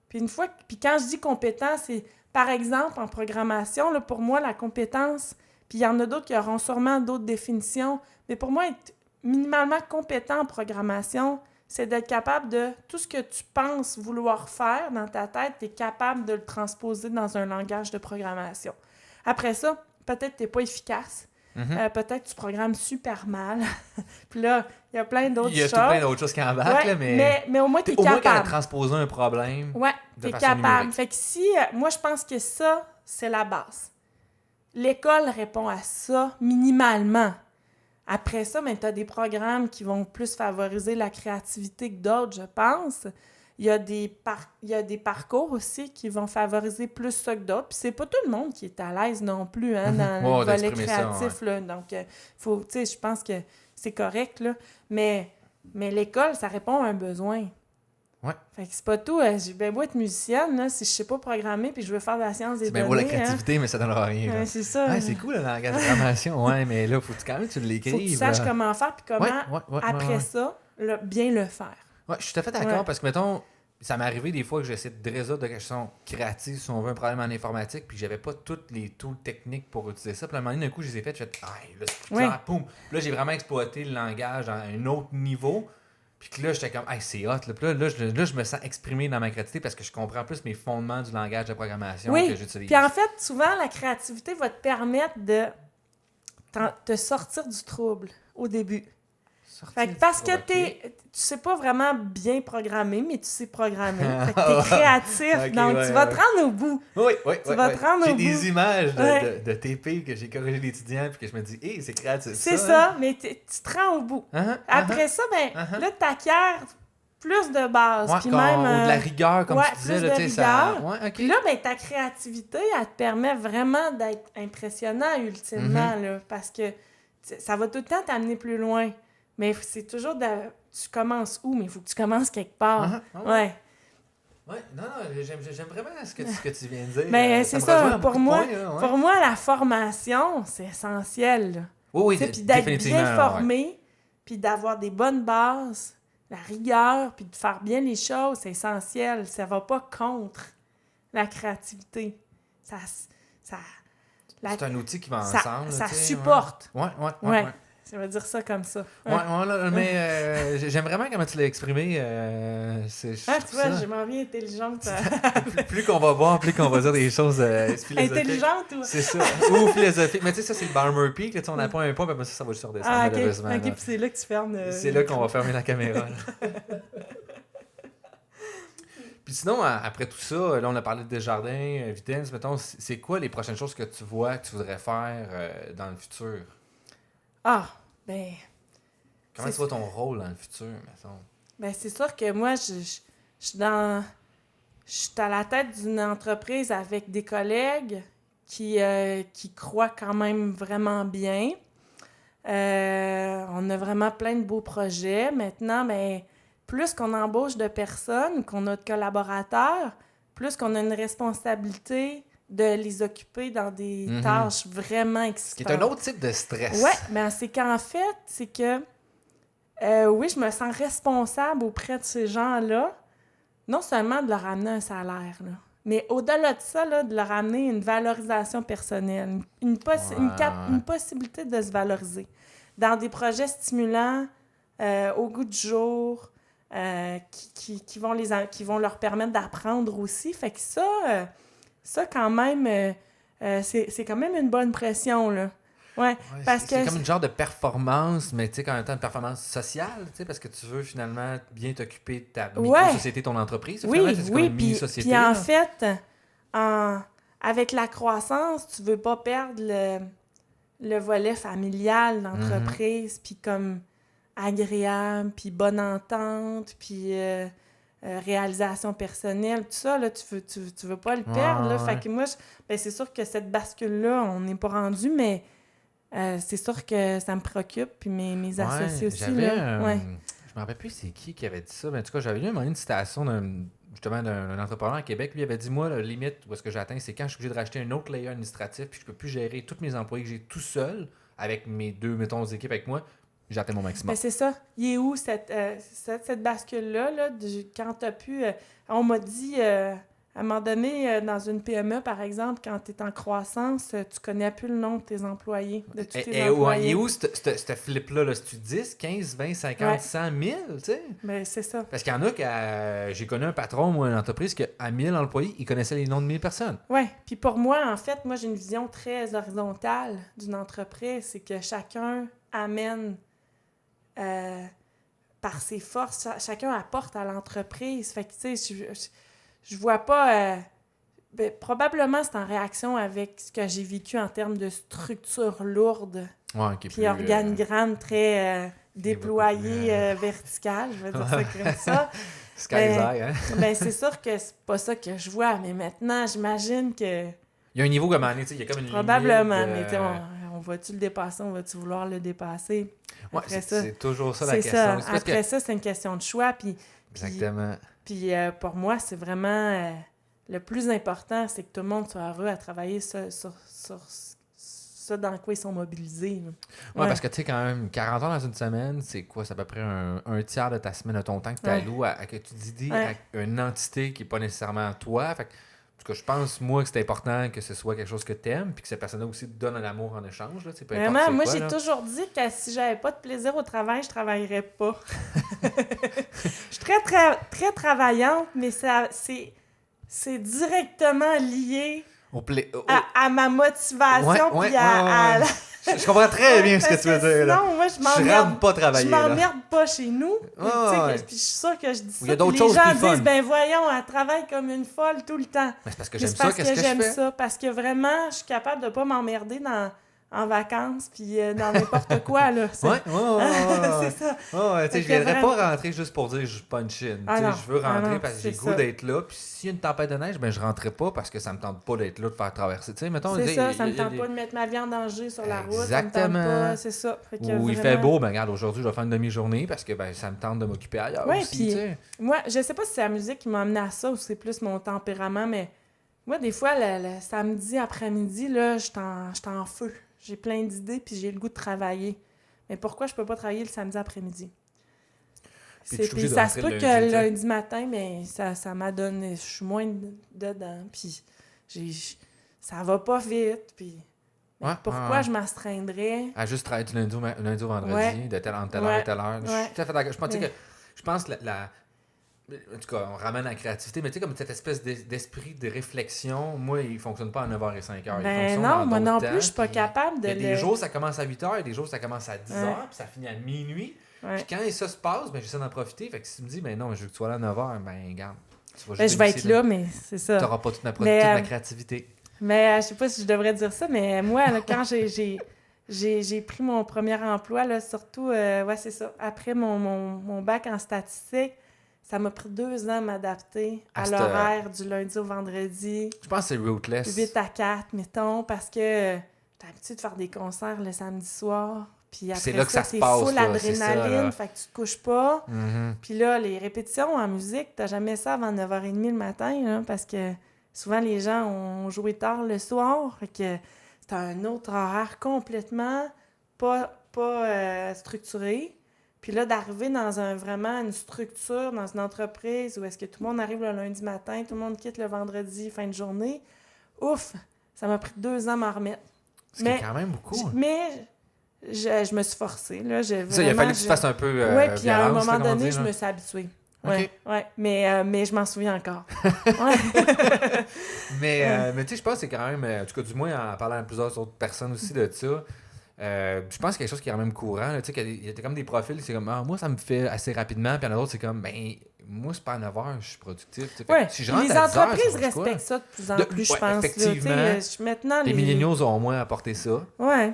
Puis quand je dis compétent, c'est, par exemple, en programmation, là, pour moi, la compétence, puis il y en a d'autres qui auront sûrement d'autres définitions, mais pour moi, être minimalement compétent en programmation, c'est d'être capable de... Tout ce que tu penses vouloir faire dans ta tête, tu es capable de le transposer dans un langage de programmation. Après ça, peut-être tu n'es pas efficace. Peut-être tu programmes super mal. Puis là, il y a plein d'autres choses. Il y a plein d'autres choses qui embarquent, là, mais au moins, tu es capable. Au moins, quand tu transposes un problème tu es capable. Numérique. Fait que moi, je pense que ça, c'est la base. L'école répond à ça minimalement. Après ça, tu as des programmes qui vont plus favoriser la créativité que d'autres, je pense. Il y a des parcours aussi qui vont favoriser plus ça que d'autres. Puis c'est pas tout le monde qui est à l'aise non plus dans le volet créatif. Ça, là. Donc, je pense que c'est correct. Là. Mais l'école, ça répond à un besoin. Ouais. Fait que c'est pas tout. J'ai bien beau être musicienne, là, si je sais pas programmer puis je veux faire de la science des données. C'est bien beau la créativité, mais ça donnera rien. C'est ça. C'est cool le langage de programmation, mais là, faut quand même que tu l'écrives. Faut que tu saches comment faire puis comment, après ça, bien le faire. Ouais, je suis tout à fait d'accord parce que, mettons, ça m'est arrivé des fois que j'essaie de résoudre des questions créatives si on veut un problème en informatique puis que j'avais pas toutes les tools techniques pour utiliser ça. Puis à un moment donné, d'un coup, je les ai faites, je fais là, c'est clair, poum. Là, j'ai vraiment exploité le langage à un autre niveau. Puis que là, j'étais comme, c'est hot. Là, je me sens exprimé dans ma créativité parce que je comprends plus mes fondements du langage de programmation que j'utilise. Puis en fait, souvent, la créativité va te permettre de te sortir du trouble au début. Parce que tu sais pas vraiment bien programmer, mais tu sais programmer. Fait que t'es créatif, donc tu vas te rendre au bout. Oui. Tu vas te rendre au bout. J'ai des images de TP que j'ai corrigé d'étudiants puis que je me dis, c'est créatif. C'est ça, mais tu te rends au bout. Après ça, là, t'acquiers plus de base. Ouais, Puis ou même, de la rigueur, comme tu disais. plus Là, de ça... rigueur. Ouais, OK. Puis là, ben, ta créativité, elle te permet vraiment d'être impressionnant ultimement, là, parce que ça va tout le temps t'amener plus loin. Mais c'est toujours tu commences où? Mais il faut que tu commences quelque part. Ouais. Ouais, non, j'aime vraiment ce que tu viens de dire. Mais c'est ça, pour moi, points, là, ouais. pour moi, la formation, c'est essentiel, là. Oui, Puis d'être définitivement. bien formé, puis d'avoir des bonnes bases, la rigueur, puis de faire bien les choses, c'est essentiel. Ça va pas contre la créativité. C'est un outil qui va ensemble. Ça supporte. Ouais. Je vais dire ça comme ça. Mais j'aime vraiment comment tu l'as exprimé. Tu vois, je m'en viens intelligente. plus qu'on va voir, plus qu'on va dire des choses philosophiques. Intelligente ou... C'est ça. Ou philosophique. Mais tu sais, ça, c'est le Balmer Peak. Là, on n'a pas un point, mais ça va juste redescendre, malheureusement. OK, puis c'est là que tu fermes... c'est là qu'on va fermer la caméra. Puis sinon, après tout ça, là, on a parlé de Desjardins, Videns, mettons, c'est quoi les prochaines choses que tu vois, que tu voudrais faire dans le futur? Comment tu vois ton rôle dans le futur, mettons? Ben, c'est sûr que moi, je suis à la tête d'une entreprise avec des collègues qui croient quand même vraiment bien. On a vraiment plein de beaux projets. Maintenant, ben, plus qu'on embauche de personnes, qu'on a de collaborateurs, plus qu'on a une responsabilité de les occuper dans des tâches vraiment excitantes. Qui est un autre type de stress. Oui, mais c'est qu'en fait, c'est que oui, je me sens responsable auprès de ces gens-là, non seulement de leur amener un salaire, là, mais au-delà de ça, là, de leur amener une valorisation personnelle, une possibilité de se valoriser dans des projets stimulants, au goût du jour, qui vont leur permettre d'apprendre aussi. Fait que ça quand même, c'est quand même une bonne pression, là. Ouais, parce que c'est comme une genre de performance, mais tu sais, en même temps, une performance sociale, tu sais, parce que tu veux finalement bien t'occuper de ta micro-société, ton entreprise. Oui, c'est comme une mini-société. Puis en fait, avec la croissance, tu veux pas perdre le volet familial d'entreprise, puis comme agréable, puis bonne entente, puis réalisation personnelle, tout ça, là, tu veux pas le perdre, là. Fait que moi, c'est sûr que cette bascule-là, on n'est pas rendu, mais c'est sûr que ça me préoccupe, puis mes associés aussi, là. Je me rappelle plus c'est qui avait dit ça, mais en tout cas, j'avais lu une citation d'un entrepreneur à Québec. Lui, il avait dit, moi, la limite où est-ce que j'atteins, c'est quand je suis obligé de racheter un autre layer administratif, puis je peux plus gérer tous mes employés que j'ai tout seul, avec mes deux, mettons, équipes avec moi, j'atteins mon maximum. Mais c'est ça. Il est où cette bascule-là, là, quand tu as pu... on m'a dit, à un moment donné, dans une PME, par exemple, quand tu es en croissance, tu connais plus le nom de tes employés, de tous tes employés. Il est où ce flip-là? Là? C'est-tu 10, 15, 20, 50, 100, 1000, tu sais? Ben, c'est ça. Parce qu'il y en a j'ai connu un patron ou une entreprise qu'à 1000 employés, il connaissait les noms de 1000 personnes. Oui. Puis pour moi, en fait, j'ai une vision très horizontale d'une entreprise. C'est que chacun amène... par ses forces, chacun apporte à l'entreprise. Fait que, tu sais, je vois pas... probablement, c'est en réaction avec ce que j'ai vécu en termes de structure lourde. Puis organigramme très déployé, vertical, je vais dire ça comme ça. Sky's high, hein? Ben, c'est sûr que c'est pas ça que je vois, mais maintenant, j'imagine que... Il y a un niveau comme il y a comme une probablement, limite, mais on va-tu le dépasser? On va-tu vouloir le dépasser? Après c'est toujours ça la question. Ça. Après ça, c'est une question de choix. Exactement. Puis pour moi, c'est vraiment... le plus important, c'est que tout le monde soit heureux à travailler sur ça dans quoi ils sont mobilisés. Oui, parce que tu sais, quand même, 40 heures dans une semaine, c'est quoi? C'est à peu près un tiers de ta semaine, de ton temps que tu alloues à que tu dis à une entité qui n'est pas nécessairement toi. Fait que, en tout cas, je pense, moi, que c'est important que ce soit quelque chose que tu aimes puis que cette personne-là aussi te donne un amour en échange. Là, vraiment, moi, j'ai toujours dit que si j'avais pas de plaisir au travail, je travaillerais pas. Je suis très, très, très travaillante, mais c'est directement lié à ma motivation puis à Je comprends très bien ce que tu veux dire. Là. Sinon, moi, je rentre pas travailler. Je m'emmerde pas chez nous. Puis je suis sûre que je dis ça. Il y a d'autres choses les gens plus disent, ben voyons, elle travaille comme une folle tout le temps. Mais c'est parce que j'aime ça. Qu'est-ce que je fais? Parce que vraiment, je suis capable de pas m'emmerder dans en vacances, puis dans n'importe quoi, là. Ouais. C'est ça. Ouais, tu sais, je viendrais pas rentrer juste pour dire je punch in. Ah non. Je veux rentrer parce que j'ai le c'est goût ça. d'être là. Puis s'il y a une tempête de neige, ben je rentrerai pas parce que ça me tente pas d'être là, de faire traverser. Tu sais, mettons, C'est tu sais, ça, ça me il y a tente pas de mettre ma vie en danger sur la route. Exactement. Ça me tente pas, c'est ça. Fait que Ou il fait vraiment- beau, ben regarde, aujourd'hui, je vais faire une demi-journée parce que ben, ça me tente de m'occuper ailleurs Ouais, aussi, puis tu sais. moi, je sais pas si c'est la musique qui m'a amené à ça ou si c'est plus mon tempérament, mais moi, des fois, le samedi après-midi, là, je suis en feu. J'ai plein d'idées, puis j'ai le goût de travailler. Mais pourquoi je peux pas travailler le samedi après-midi? Puis tu es obligé de Ça se rentrer peut le que lundi, tu sais. lundi matin, mais ça m'a donné... Je suis moins dedans, puis ça va pas vite, puis... mais Ouais, pourquoi ouais. je m'astreindrais? À juste travailler du lundi au vendredi, Ouais. de telle heure à Ouais. telle heure. Je Ouais. suis tout à fait d'accord. Mais- Je pense que en tout cas, on ramène la créativité, mais tu sais, comme cette espèce d'esprit de réflexion, moi, il fonctionne pas à 9h et 5h. Il Ben fonctionne non, dans moi d'autres non temps, plus, je suis pas puis capable de il y a des le... jours, ça commence à 8h, il y a des jours, ça commence à 10h, Ouais. puis ça finit à minuit. Ouais. Puis quand ça se passe, ben, j'essaie d'en profiter. Fait que si tu me dis, ben non, je veux que tu sois là à 9h, ben regarde, tu vas Ben, juste je vais être bénéficier là, mais c'est Tu ça. n'auras pas toute Mais, toute ma créativité. Mais je sais pas si je devrais dire ça, mais moi, là, quand j'ai pris mon premier emploi, là, surtout, ouais, c'est ça. Après mon bac en statistique, ça m'a pris 2 ans à m'adapter à l'horaire du lundi au vendredi, Je pense que c'est rootless. 8 à 4, mettons, parce que t'as l'habitude de faire des concerts le samedi soir. Puis après c'est là que ça se t'es passe, full là, c'est ça, adrénaline, là. fait que tu te couches pas. Mhm. Puis là, les répétitions en musique, t'as jamais ça avant 9h30 le matin, là, parce que souvent les gens ont joué tard le soir, fait que c'est un autre horaire complètement pas structuré. Puis là, d'arriver dans vraiment une structure, dans une entreprise où est-ce que tout le monde arrive le lundi matin, tout le monde quitte le vendredi, fin de journée, ouf, ça m'a pris 2 ans à m'en remettre. Ce qui est quand même beaucoup. Mais je me suis forcée, là. Ça, il a fallu que tu fasses un peu Oui, puis à un violence, moment là, comme on donné, dit, je là. me suis habituée. Ok. Ouais. Mais je m'en souviens encore. Ouais. Mais tu sais, je pense que c'est quand même, en tout cas, du moins en parlant à plusieurs autres personnes aussi de ça, je pense que c'est quelque chose qui est quand même courant. Tu sais, qu'il y a comme des profils, c'est comme, moi, ça me fait assez rapidement, puis il y en a d'autres, c'est comme, ben, moi, c'est pas à 9h, je suis productif. Tu sais. Fait Ouais. que si je Puis rentre les à 10 heures, entreprises ça change quoi? respectent ça de plus en De- plus, je ouais, pense. là. effectivement. Tu sais, maintenant, Les milléniaux ont moins apporté ça. Ouais.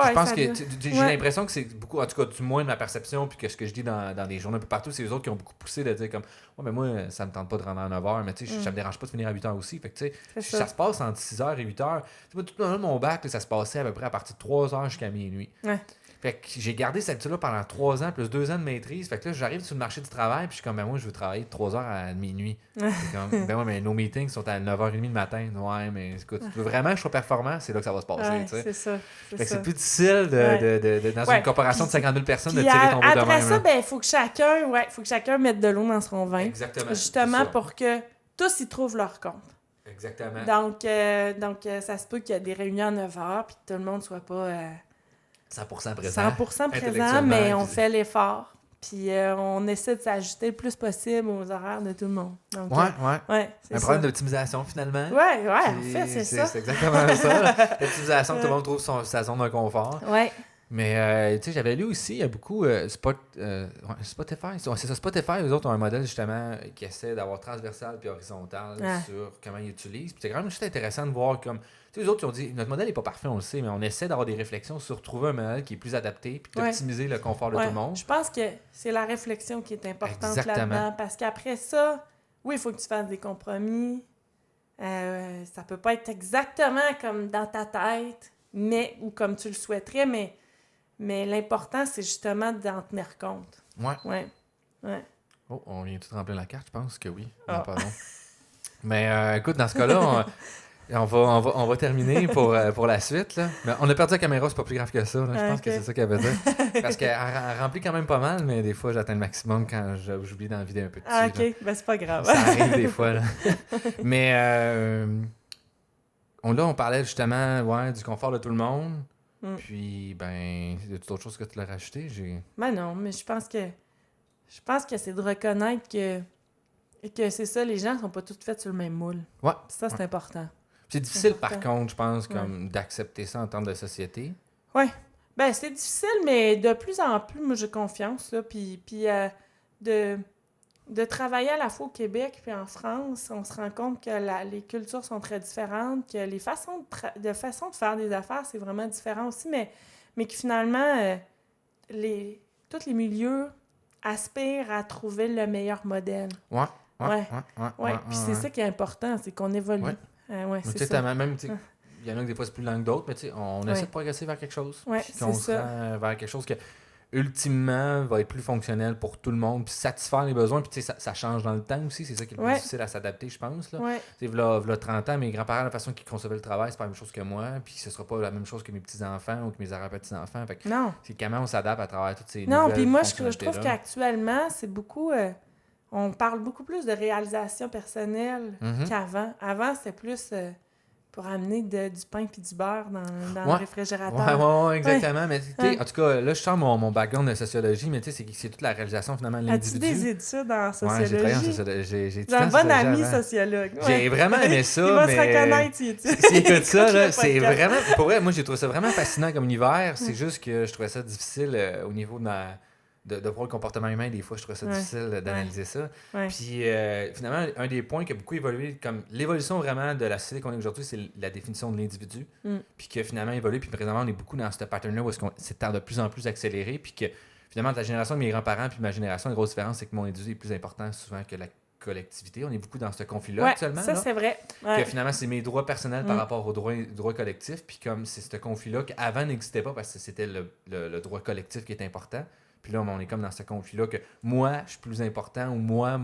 Je pense ça que doit- j'ai Ouais. l'impression que c'est beaucoup, en tout cas, du moins de ma perception, puis que ce que je dis dans des journaux un peu partout, c'est les autres qui ont beaucoup poussé de dire comme, ouais, mais moi, ça me tente pas de rentrer à 9h, mais tu sais, ça me dérange pas de finir à 8h aussi. Fait que tu sais, C'est ça ça. se passe entre 6h et 8h. Tu sais, moi, tout le long de mon bac, là, ça se passait à peu près à partir de 3h jusqu'à minuit. Ouais. Fait que j'ai gardé cette habitude-là pendant 3 ans, plus 2 ans de maîtrise. Fait que là, j'arrive sur le marché du travail, puis je suis comme, ben moi, je veux travailler de 3h à minuit. Ouais. C'est comme, ben ouais, mais nos meetings sont à 9h30 le matin. Ouais, mais écoute, tu veux vraiment que je sois performant, c'est là que ça va se passer, Ouais, tu sais. c'est ça. Fait que ça. c'est plus difficile dans Ouais. une corporation de Puis- 50 000 personnes de Puis tirer ton bout de après même. ça, là. ben, il faut que chacun mette de l'eau dans son vin. Exactement. Justement c'est ça. pour que tous y trouvent leur compte. Exactement. Donc, ça se peut qu'il y ait des réunions à 9h puis que tout le monde soit pas 100% présent. 100% présent, intellectuellement, mais on puis- fait l'effort. Puis on essaie de s'ajuster le plus possible aux horaires de tout le monde. Donc, Ouais. c'est Un ça. problème d'optimisation, finalement. Ouais, en Puis fait, c'est ça. C'est exactement ça. L'optimisation, tout le monde trouve sa zone de confort. Ouais. Mais, tu sais, j'avais lu aussi, il y a beaucoup Spotify. C'est ça, Spotify, eux autres ont un modèle, justement, qui essaie d'avoir transversal puis horizontal Ouais. sur comment ils utilisent. Puis c'est quand même juste intéressant de voir comme... Tu sais, eux autres, ils ont dit, notre modèle n'est pas parfait, on le sait, mais on essaie d'avoir des réflexions sur trouver un modèle qui est plus adapté puis d'optimiser le confort de Ouais. tout le monde. Je pense que c'est la réflexion qui est importante Exactement. là-dedans. Parce qu'après ça, oui, il faut que tu fasses des compromis. Ça peut pas être exactement comme dans ta tête, ou comme tu le souhaiterais, mais l'important, c'est justement d'en tenir compte. Ouais. Ouais. Oh, on vient tout remplir la carte, je pense que oui. Non, Ah. pas long. Mais écoute, dans ce cas-là, on va terminer pour la suite. Là. Mais on a perdu la caméra, c'est pas plus grave que ça. Là. Je pense Ok. que c'est ça qu'elle veut dire. Parce qu'elle remplit quand même pas mal, mais des fois, j'atteins le maximum quand j'oublie d'en vider un peu dessus. Ah, là. OK. Ben, c'est pas grave. Ça arrive des fois. Là. Mais on parlait justement du confort de tout le monde. Mm. Puis, ben, y a d'autres choses que tu l'as rajouté? Ben non, mais je pense que c'est de reconnaître que c'est ça, les gens sont pas tous faits sur le même moule. Ouais. Ça, c'est important. C'est difficile, important. par contre, je pense, comme d'accepter ça en termes de société. Ben, c'est difficile, mais de plus en plus, moi, j'ai confiance, là, puis de travailler à la fois au Québec puis en France, on se rend compte que les cultures sont très différentes, que les façons de faire des affaires, c'est vraiment différent aussi, mais que finalement, tous les milieux aspirent à trouver le meilleur modèle. Ouais. Puis c'est ça qui est important, c'est qu'on évolue. Ouais. C'est ça. Même, il y en a que des fois c'est plus lent que d'autres, mais on essaie de progresser vers quelque chose. C'est ça. Vers quelque chose que ultimement va être plus fonctionnel pour tout le monde, puis satisfaire les besoins, puis ça change dans le temps aussi, c'est ça qui est le plus difficile à s'adapter, je pense. Là. V'là 30 ans, mes grands-parents, la façon qu'ils concevaient le travail, c'est pas la même chose que moi, puis ce sera pas la même chose que mes petits-enfants ou que mes arrière-petits-enfants. Fait que c'est comment on s'adapte à travers toutes ces nouvelles puis moi, je trouve qu'actuellement, c'est beaucoup... on parle beaucoup plus de réalisation personnelle qu'avant. Avant, c'était plus... pour amener du pain puis du beurre dans le réfrigérateur. Ouais, exactement. Mais en tout cas, là, je sors mon background de sociologie, mais c'est toute la réalisation finalement de l'individu. As-tu des études en sociologie? Ouais, j'ai travaillé en sociologie. J'ai un bon ami sociologue. J'ai vraiment aimé ça. Il va se reconnaître s'il écoute ça, là, c'est vraiment... Pour vrai, moi, j'ai trouvé ça vraiment fascinant comme univers. C'est juste que je trouvais ça difficile au niveau de voir le comportement humain, des fois, je trouvais ça difficile d'analyser ça. Puis, finalement, un des points qui a beaucoup évolué, comme l'évolution vraiment de la société qu'on est aujourd'hui, c'est la définition de l'individu. Puis que finalement, évolué, puis présentement, on est beaucoup dans ce pattern-là où c'est de plus en plus accéléré. Puis que finalement, la génération de mes grands-parents puis ma génération, la grosse différence, c'est que mon individu est plus important souvent que la collectivité. On est beaucoup dans ce conflit-là actuellement. Ça, c'est vrai. Que finalement, c'est mes droits personnels par rapport aux droits collectifs. Puis comme c'est ce conflit-là qu'avant n'existait pas parce que c'était le droit collectif qui est important. Puis là, on est comme dans ce conflit-là que moi, je suis plus important ou moi.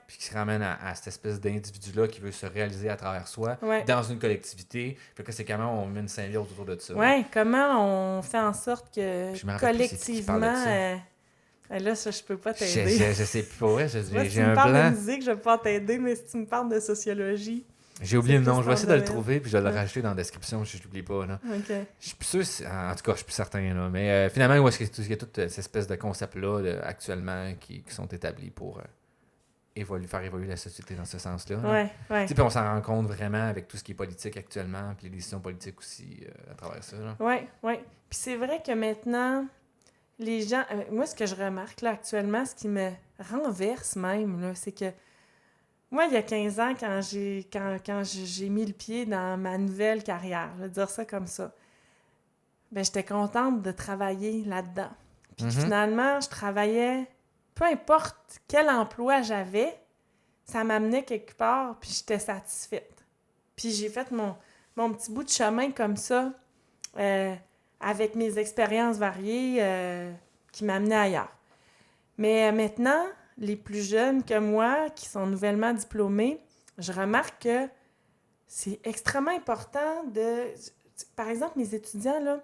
Puis qui se ramène à cette espèce d'individu-là qui veut se réaliser à travers soi dans une collectivité. Puis que c'est comment on met une symbiose autour de ça. Comment on fait en sorte que collectivement... là, ça, je peux pas t'aider. Je sais plus pour vrai. J'ai un blanc. Si tu me parles de musique, je vais pas t'aider, mais si tu me parles de sociologie... J'ai oublié le nom. Je vais essayer de le trouver puis je vais le rajouter dans la description si je l'oublie pas. Là. Je suis plus sûr, en tout cas, je suis plus certain. Là. Mais finalement, où est-ce qu'il y a toutes ces espèces de concepts-là actuellement qui sont établis pour faire évoluer la société dans ce sens-là. Puis on s'en rend compte vraiment avec tout ce qui est politique actuellement, puis les décisions politiques aussi à travers ça. Oui. Puis c'est vrai que maintenant, les gens... moi, ce que je remarque là actuellement, ce qui me renverse même, là, c'est que moi, il y a 15 ans, quand j'ai mis le pied dans ma nouvelle carrière, je vais dire ça comme ça, j'étais contente de travailler là-dedans. Puis finalement, je travaillais, peu importe quel emploi j'avais, ça m'amenait quelque part, puis j'étais satisfaite. Puis j'ai fait mon petit bout de chemin comme ça, avec mes expériences variées qui m'amenaient ailleurs. Mais maintenant... les plus jeunes que moi, qui sont nouvellement diplômés, je remarque que c'est extrêmement important de... Par exemple, mes étudiants, là,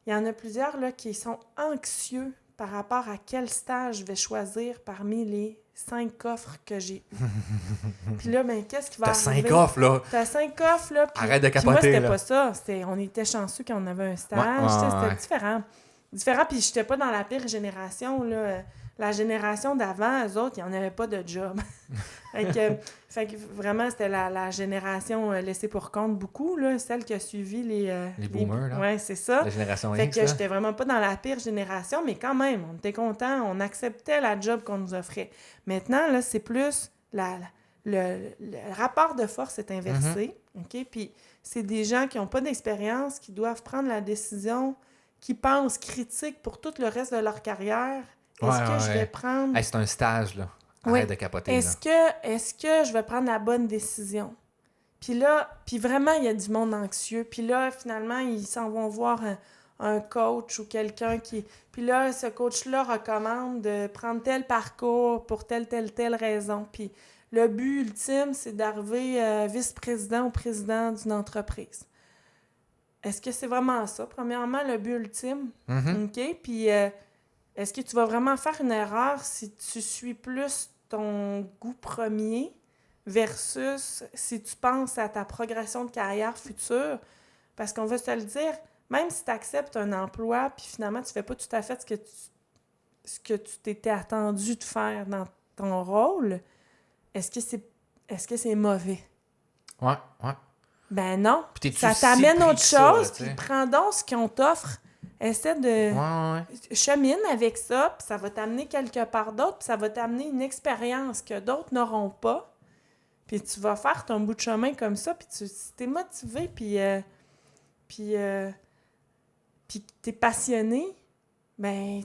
il y en a plusieurs là, qui sont anxieux par rapport à quel stage je vais choisir parmi les 5 offres que j'ai eues. Puis là, qu'est-ce qui va arriver? T'as 5 offres, là! T'as 5 offres, là! Arrête de capoter, moi, c'était là. Pas ça. On était chanceux quand on avait un stage. C'était différent. Puis j'étais pas dans la pire génération, là. La génération d'avant, eux autres, ils n'en avaient pas de job. fait que vraiment, c'était la génération laissée pour compte beaucoup, là, celle qui a suivi les boomers, là. Oui, c'est ça. La génération Fait X, que là. j'étais vraiment pas dans la pire génération, mais quand même, on était contents, on acceptait la job qu'on nous offrait. Maintenant, là, c'est plus le rapport de force est inversé, OK? Puis c'est des gens qui n'ont pas d'expérience, qui doivent prendre la décision, qui pensent critique pour tout le reste de leur carrière. Est-ce que je vais prendre... Hey, c'est un stage, là. Arrête de capoter, est-ce que je vais prendre la bonne décision? Puis vraiment, il y a du monde anxieux. Puis là, finalement, ils s'en vont voir un coach ou quelqu'un qui... Puis là, ce coach-là recommande de prendre tel parcours pour telle raison. Puis le but ultime, c'est d'arriver vice-président ou président d'une entreprise. Est-ce que c'est vraiment ça? Premièrement, le but ultime. OK? Puis... est-ce que tu vas vraiment faire une erreur si tu suis plus ton goût premier versus si tu penses à ta progression de carrière future? Parce qu'on va se le dire, même si tu acceptes un emploi puis finalement tu fais pas tout à fait ce que tu t'étais attendu de faire dans ton rôle, est-ce que c'est mauvais? Ouais. Ben non. Puis ça t'amène autre chose, puis prends donc ce qu'on t'offre essaie de... Ouais. Chemine avec ça, puis ça va t'amener quelque part d'autre, puis ça va t'amener une expérience que d'autres n'auront pas. Puis tu vas faire ton bout de chemin comme ça, puis si t'es motivé, puis t'es passionné, ben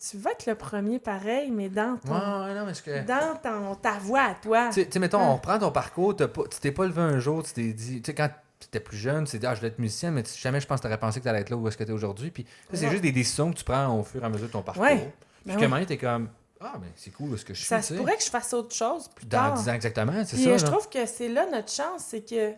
tu vas être le premier pareil, mais dans ton... Non, mais dans ta voix à toi. Tu sais, mettons, on reprend ton parcours, tu t'es pas levé un jour, tu t'es dit... Tu sais, quand tu étais plus jeune, tu t'es dit, je voulais être musicien, mais jamais je pense que tu aurais pensé que tu allais être là où est-ce que tu es aujourd'hui. Puis c'est juste des décisions que tu prends au fur et à mesure de ton parcours. Ouais. Puis que maintenant, tu es comme, ben c'est cool ce que je suis. Ça se pourrait que je fasse autre chose plus tard. Dans 10 ans, exactement, c'est Puis ça. je trouve que c'est là notre chance, c'est que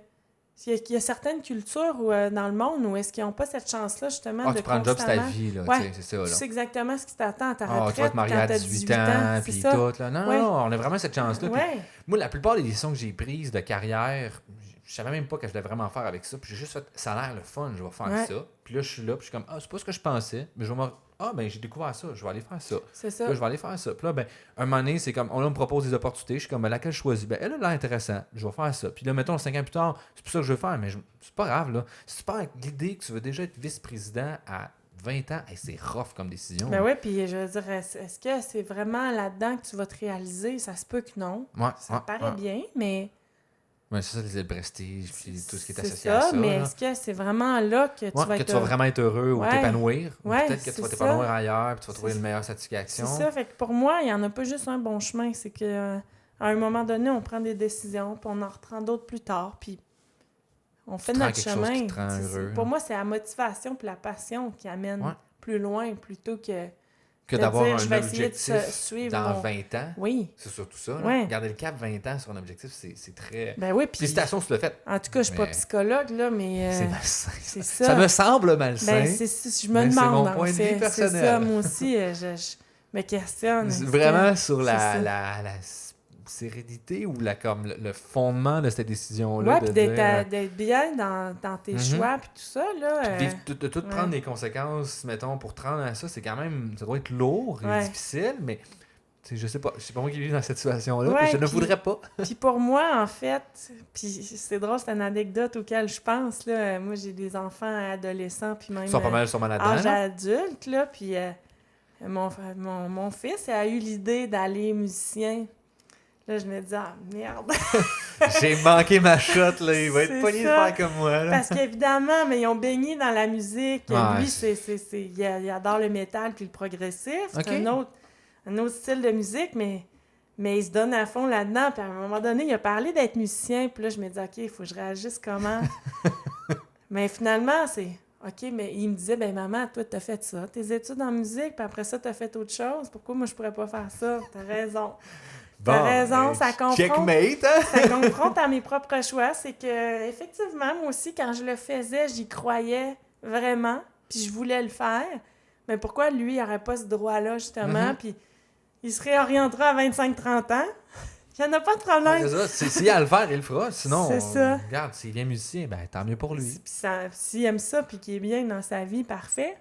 il y a certaines cultures dans le monde où est-ce qu'ils n'ont pas cette chance-là, justement, de tu prends le job, c'est ta vie, là, c'est ça. Là. Tu sais exactement ce qui t'attend à ta retraite. Tu vas te marier à 18 ans, puis tout. Là. Non, on a vraiment cette chance-là. Puis, moi, la plupart des décisions que j'ai prises de carrière, je savais même pas que je devais vraiment faire avec ça. Puis j'ai juste fait, ça a l'air le fun, je vais faire ça. Puis là, je suis là, puis je suis comme, c'est pas ce que je pensais, mais je vais j'ai découvert ça, je vais aller faire ça. C'est ça. Là, je vais aller faire ça. Puis là, un moment donné, c'est comme, on me propose des opportunités, je suis comme, laquelle je choisis? Elle a l'air intéressante, je vais faire ça. Puis là, mettons, 5 ans plus tard, c'est plus ça que je veux faire, mais c'est pas grave, là. Si tu pars avec l'idée que tu veux déjà être vice-président à 20 ans, c'est rough comme décision. Ben oui, puis je veux dire, est-ce que c'est vraiment là-dedans que tu vas te réaliser? Ça se peut que non. Ça paraît bien, mais... Ouais, c'est ça, le prestige, puis tout ce qui est associé ça, à ça. Mais là. est-ce que c'est vraiment là que tu vas que tu vas vraiment être heureux ou t'épanouir? Ou peut-être que tu vas t'épanouir ailleurs, puis tu vas trouver une meilleure satisfaction. C'est ça, fait que pour moi, il n'y en a pas juste un bon chemin. C'est que à un moment donné, on prend des décisions, puis on en reprend d'autres plus tard, puis on fait notre chemin. Chose qui te rend heureux, pour moi, c'est la motivation puis la passion qui amène plus loin plutôt que d'avoir dire, un je vais essayer de objectif dans 20 ans. Oui. C'est surtout ça. Ouais. Garder le cap 20 ans sur un objectif, c'est très... Ben oui, puis... Félicitations si tu l'as fait. En tout cas, je suis pas psychologue, là, mais... c'est malsain. C'est ça. Ça me semble malsain. Ben, je me demande, c'est mon point de vue personnel. C'est ça, moi aussi, je me questionne. Vraiment sur la sérénité ou le fondement de cette décision-là. Oui, puis d'être bien dans tes choix, puis tout ça, là. De tout prendre les conséquences, mettons, pour te rendre à ça, c'est quand même... Ça doit être lourd et difficile, mais... Je sais pas moi qui vis dans cette situation-là, puis je ne voudrais pas. Puis pour moi, en fait, puis c'est drôle, c'est une anecdote auquel je pense, là. Moi, j'ai des enfants adolescents, puis même... Ils sont pas mal sûrement là-dedans. Âge adulte, là, puis mon fils a eu l'idée d'aller musicien. Là, je me dis, merde! J'ai manqué ma shot, là. Il va être pogné de faire comme moi, là. Parce qu'évidemment, mais ils ont baigné dans la musique. Lui, il adore le métal puis le progressif. C'est un autre style de musique, mais il se donne à fond là-dedans. Puis à un moment donné, il a parlé d'être musicien. Puis là, je me dis, OK, il faut que je réagisse comment? Mais finalement, c'est... OK, mais il me disait, maman, toi, t'as fait ça. Tes études en musique, puis après ça, t'as fait autre chose. Pourquoi moi, je pourrais pas faire ça? T'as raison. T'as raison, ça confronte. Checkmate, hein? Ça confronte à mes propres choix. C'est que, effectivement, moi aussi, quand je le faisais, j'y croyais vraiment, puis je voulais le faire. Mais pourquoi lui, il n'aurait pas ce droit-là, justement? Puis il se réorientera à 25-30 ans. Il n'y en a pas de problème. C'est ça. S'il a à le faire, il le fera. Sinon, regarde, s'il est musicien, tant mieux pour lui. Puis s'il aime ça, puis qu'il est bien dans sa vie, parfait.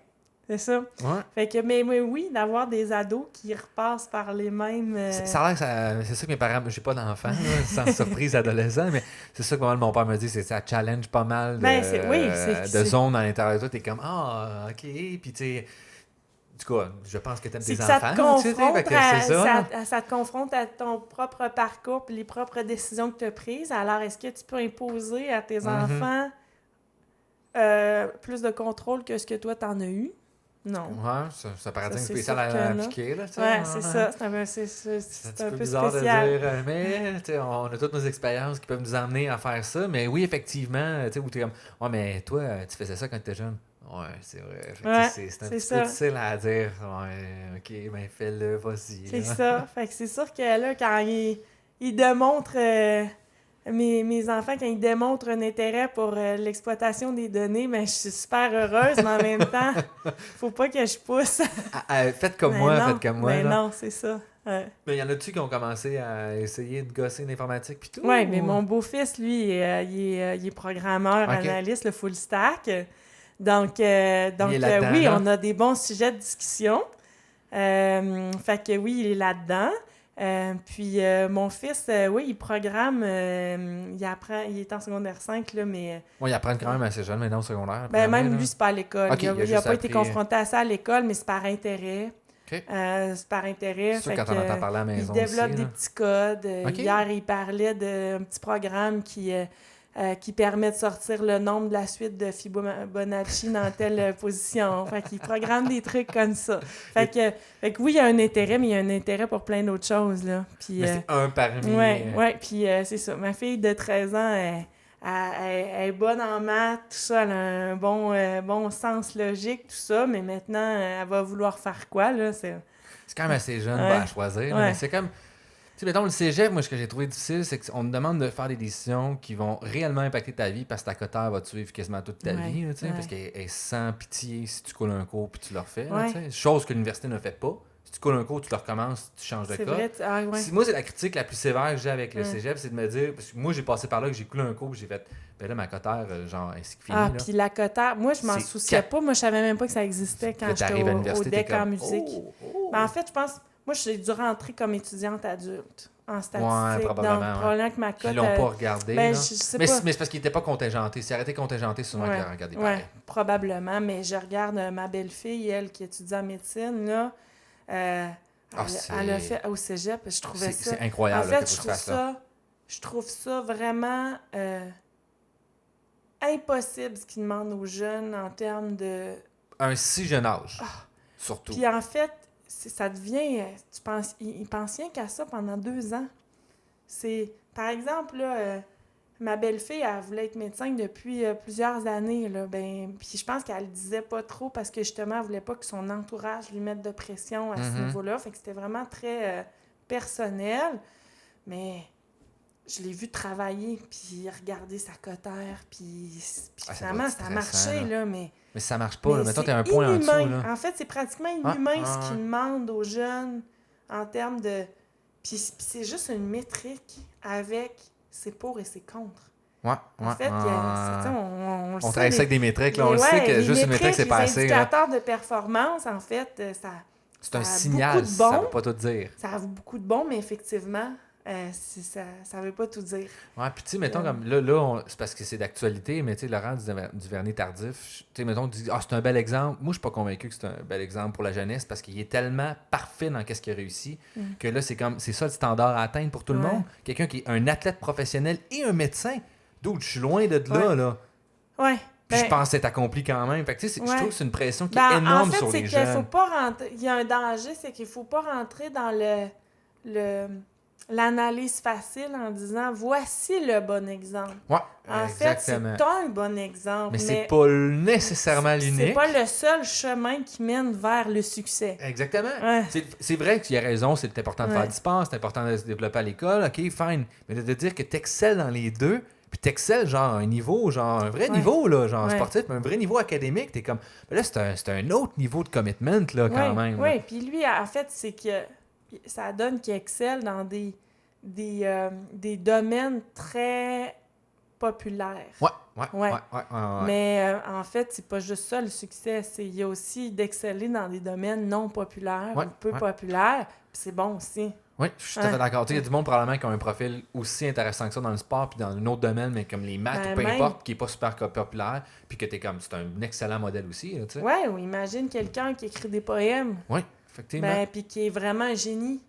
C'est ça. Ouais. Fait que, mais oui, d'avoir des ados qui repassent par les mêmes... Ça a l'air que c'est ça que mes parents... J'ai pas d'enfants, sans surprise adolescent, mais c'est ça que mon père me dit, c'est que ça challenge pas mal de zones à l'intérieur de toi. T'es comme, OK, puis tu sais... Du coup, je pense que t'aimes tes enfants. Ça te confronte à ton propre parcours puis les propres décisions que tu as prises. Alors, est-ce que tu peux imposer à tes enfants plus de contrôle que ce que toi, t'en as eu? Non. Ouais, ça paraît spécial à appliquer, là. Ouais, c'est ça. C'est un peu bizarre spécial. De dire, mais on a toutes nos expériences qui peuvent nous amener à faire ça. Mais oui, effectivement, où t'es comme, mais toi, tu faisais ça quand t'étais jeune. Ouais, c'est vrai. C'est un petit peu difficile à dire. Ouais, OK, fais-le, vas-y. C'est ça. Fait que c'est sûr que là, quand ils démontrent... mes enfants, quand ils démontrent un intérêt pour l'exploitation des données, je suis super heureuse, mais en même temps, faut pas que je pousse. Faites comme moi, faites comme moi. Mais non, c'est ça. Ouais. Mais y en a-tu qui ont commencé à essayer de gosser l'informatique puis tout? Oui, mais mon beau-fils, lui, il est programmeur, analyste, le full stack. Donc oui, on a des bons sujets de discussion. Fait que oui, il est là-dedans. Puis mon fils, oui, il programme, il apprend, il est en secondaire 5, là, mais... il apprend quand même assez jeune, maintenant au secondaire. Même lui, c'est pas à l'école. Okay, il a pas été confronté à ça à l'école, mais c'est par intérêt. Okay. C'est par intérêt. C'est sûr quand on entend parler à la maison il développe aussi, des petits codes. Okay. Hier, il parlait d'un petit programme qui permet de sortir le nombre de la suite de Fibonacci dans telle position. Fait qu'il programme des trucs comme ça. Fait que oui, il y a un intérêt, mais il y a un intérêt pour plein d'autres choses, là. Puis, mais c'est un parmi... Oui, puis c'est ça. Ma fille de 13 ans, elle est bonne en maths, tout ça, elle a un bon sens logique, tout ça, mais maintenant, elle va vouloir faire quoi, là? C'est quand même assez jeune à choisir, mais c'est comme... Tu sais, mettons, le cégep, moi, ce que j'ai trouvé difficile, c'est qu'on te demande de faire des décisions qui vont réellement impacter ta vie parce que ta cotère va te suivre quasiment toute ta vie, là, parce qu'elle est sans pitié si tu coules un cours puis tu le refais. Là, chose que l'université ne fait pas. Si tu coules un cours, tu le recommences, tu changes de cas. Vrai, moi, c'est la critique la plus sévère que j'ai avec le cégep, c'est de me dire, parce que moi, j'ai passé par là, que j'ai coulé un cours, j'ai fait, ben là, ma cotère, genre, est-ce qu'il finit, puis la cotère, moi, je m'en souciais pas. Moi, je savais même pas que ça existait quand j'étais au DEC en musique. Ben, en fait, je pense... Moi, j'ai dû rentrer comme étudiante adulte en statistique. Probablement que ma cote... Ils l'ont pas regardé, je sais pas. Mais c'est parce qu'il n'était pas contingenté. S'il arrêtait contingenté, souvent qu'il a regardé pareil. Probablement. Mais je regarde ma belle-fille, elle, qui étudie en médecine, là. Elle a fait au cégep, je trouvais ça... C'est incroyable, en fait, que tu fasses ça. Je trouve ça vraiment impossible, ce qu'ils demandent aux jeunes en termes de... Un si jeune âge, surtout. Puis en fait... ça devient... ils pensent rien qu'à ça pendant 2 ans. Par exemple, là, ma belle-fille, elle voulait être médecin depuis plusieurs années. Là, puis je pense qu'elle le disait pas trop parce que justement, elle voulait pas que son entourage lui mette de pression à ce niveau-là. Fait que c'était vraiment très personnel. Mais je l'ai vu travailler, puis regarder sa cotère, puis finalement, ça a marché, là, mais ça marche pas, là. Mettons, t'es un point inhumain. En dessous, là. En fait, c'est pratiquement inhumain ce qu'ils demandent aux jeunes en termes de... Puis c'est juste une métrique avec ses pour et ses contre. En fait, on travaille ça avec des métriques, là. On le sait que juste une métrique, c'est pas assez. Les indicateurs de performance, en fait, c'est un signal, ça veut pas tout dire. Ça a beaucoup de bon, mais effectivement... ça veut pas tout dire. Puis tu sais, mettons, comme là c'est parce que c'est d'actualité, mais tu sais, Laurent Duvernay Tardif, tu sais, mettons, dit, c'est un bel exemple. Moi, je suis pas convaincu que c'est un bel exemple pour la jeunesse parce qu'il est tellement parfait dans qu'est-ce qu'il a réussi que là, c'est ça le standard à atteindre pour tout le monde. Quelqu'un qui est un athlète professionnel et un médecin. D'où je suis loin de là. Puis je pense que c'est accompli quand même. Fait que, tu sais, je trouve que c'est une pression qui est énorme sur les jeunes. Faut pas rentrer... Il y a un danger, c'est qu'il faut pas rentrer dans l'analyse facile en disant « Voici le bon exemple ». En fait, c'est un bon exemple. Mais c'est pas nécessairement l'unique. C'est pas le seul chemin qui mène vers le succès. Exactement. C'est vrai qu'il y a raison, c'est important de faire du sport, c'est important de se développer à l'école, OK, fine. Mais de dire que tu excelles dans les deux, puis tu excelles genre un niveau, genre un vrai niveau, là, genre sportif, mais un vrai niveau académique, t'es comme... Ben là, c'est un autre niveau de commitment, là, quand même. Oui, puis lui, en fait, c'est que ça donne qu'il excelle dans des domaines très populaires. Mais en fait, c'est pas juste ça le succès. Il y a aussi d'exceller dans des domaines non populaires ou peu populaires. Puis c'est bon aussi. Oui, je suis tout à fait d'accord. Il y a du monde probablement qui a un profil aussi intéressant que ça dans le sport puis dans un autre domaine, mais comme les maths ou peu importe, qui n'est pas super populaire, puis que t'es comme, c'est un excellent modèle aussi. Oui, ou imagine quelqu'un qui écrit des poèmes. Oui, effectivement. Puis qui est vraiment un génie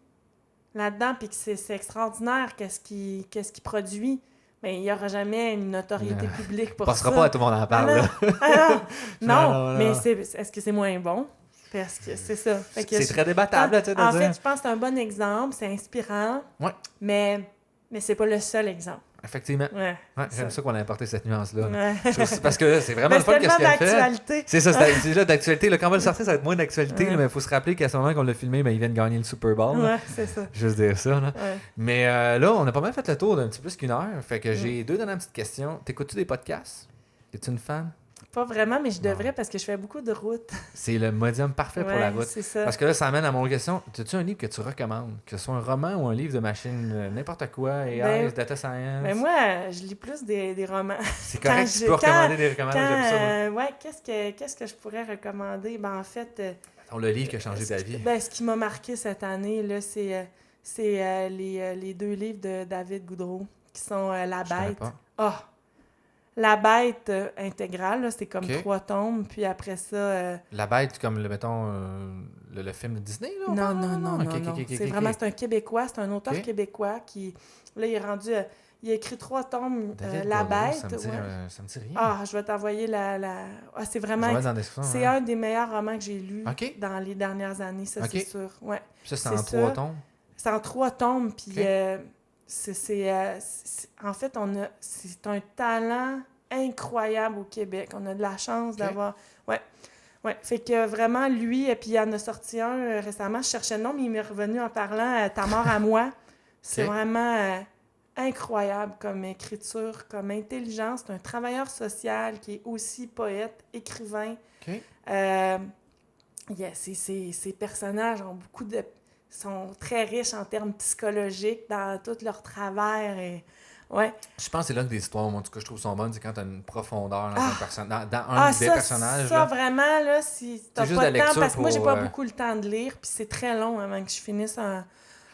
là-dedans, puis que c'est extraordinaire qu'est-ce qu'il produit. Mais il n'y aura jamais une notoriété publique pour ça. On ne passera pas à tout le monde en parle. Non, mais est-ce que c'est moins bon? Parce que c'est ça. C'est très débattable. En fait, je pense que c'est un bon exemple, c'est inspirant, mais c'est pas le seul exemple. Effectivement. J'aime ça qu'on a apporté cette nuance-là. Parce que c'est vraiment le fun qu'est-ce qu'il a fait. C'est ça, c'est déjà d'actualité. Quand on va le sortir, ça va être moins d'actualité, mais il faut se rappeler qu'à ce moment qu'on l'a filmé, il vient de gagner le Super Bowl. C'est ça. Juste dire ça. Là. Mais là, on a pas mal fait le tour d'un petit peu plus qu'une heure. Fait que j'ai 2 dernières petites questions. T'écoutes-tu des podcasts? Es-tu une fan? Pas vraiment, mais je devrais parce que je fais beaucoup de route. C'est le médium parfait pour la route. C'est ça. Parce que là, ça amène à mon question. As-tu un livre que tu recommandes? Que ce soit un roman ou un livre de machine, n'importe quoi, AI, data science? Ben moi, je lis plus des romans. C'est correct, tu peux recommander des recommandations. Qu'est-ce que je pourrais recommander? Ben en fait... le livre qui a changé ta vie. Ben, ce qui m'a marqué cette année, là, c'est C'est les 2 livres de David Goudreau qui sont La Je connais Bête. pas. Ah! La Bête intégrale, là, c'est comme Ok. 3 tomes, puis après ça... La Bête, comme, mettons, le film de Disney, là? on Non, parle? non, non, Ok, non, ok, non. ok, C'est ok, vraiment, ok. c'est un Québécois, c'est un auteur Ok. québécois qui... Là, il est rendu... il a écrit 3 tomes, David La Goudreau, ça Bête. me dit, Ouais. ça me dit rien. Ah, je vais t'envoyer Ah, c'est Je vraiment... vais mettre dans la description. C'est hein. un des meilleurs romans que j'ai lus Ok. dans les dernières années, ça, Ok. c'est sûr. Ouais. Puis ça, c'est C'est en 3 ça. tomes. C'est en 3 tomes, puis Ok. en fait, c'est un talent incroyable au Québec. On a de la chance Ok. d'avoir... Ouais. Ouais. Fait que vraiment, lui, et puis il en a sorti un récemment, je cherchais le nom, mais il m'est revenu en parlant Ta mort à moi. C'est Ok. vraiment incroyable comme écriture, comme intelligence. C'est un travailleur social qui est aussi poète, écrivain. Ok. Ces personnages sont très riches en termes psychologiques dans tout leur travers. Et... Ouais. Je pense que c'est là que des histoires, moi, en tout cas, je trouve sont bonnes, c'est quand tu as une profondeur dans Ah! un personnage, dans un des personnages. Ça, Là. vraiment, là, si t'as juste pas de de la temps, lecture parce que moi, j'ai pour, pas beaucoup le temps de lire, puis c'est très long avant que je finisse un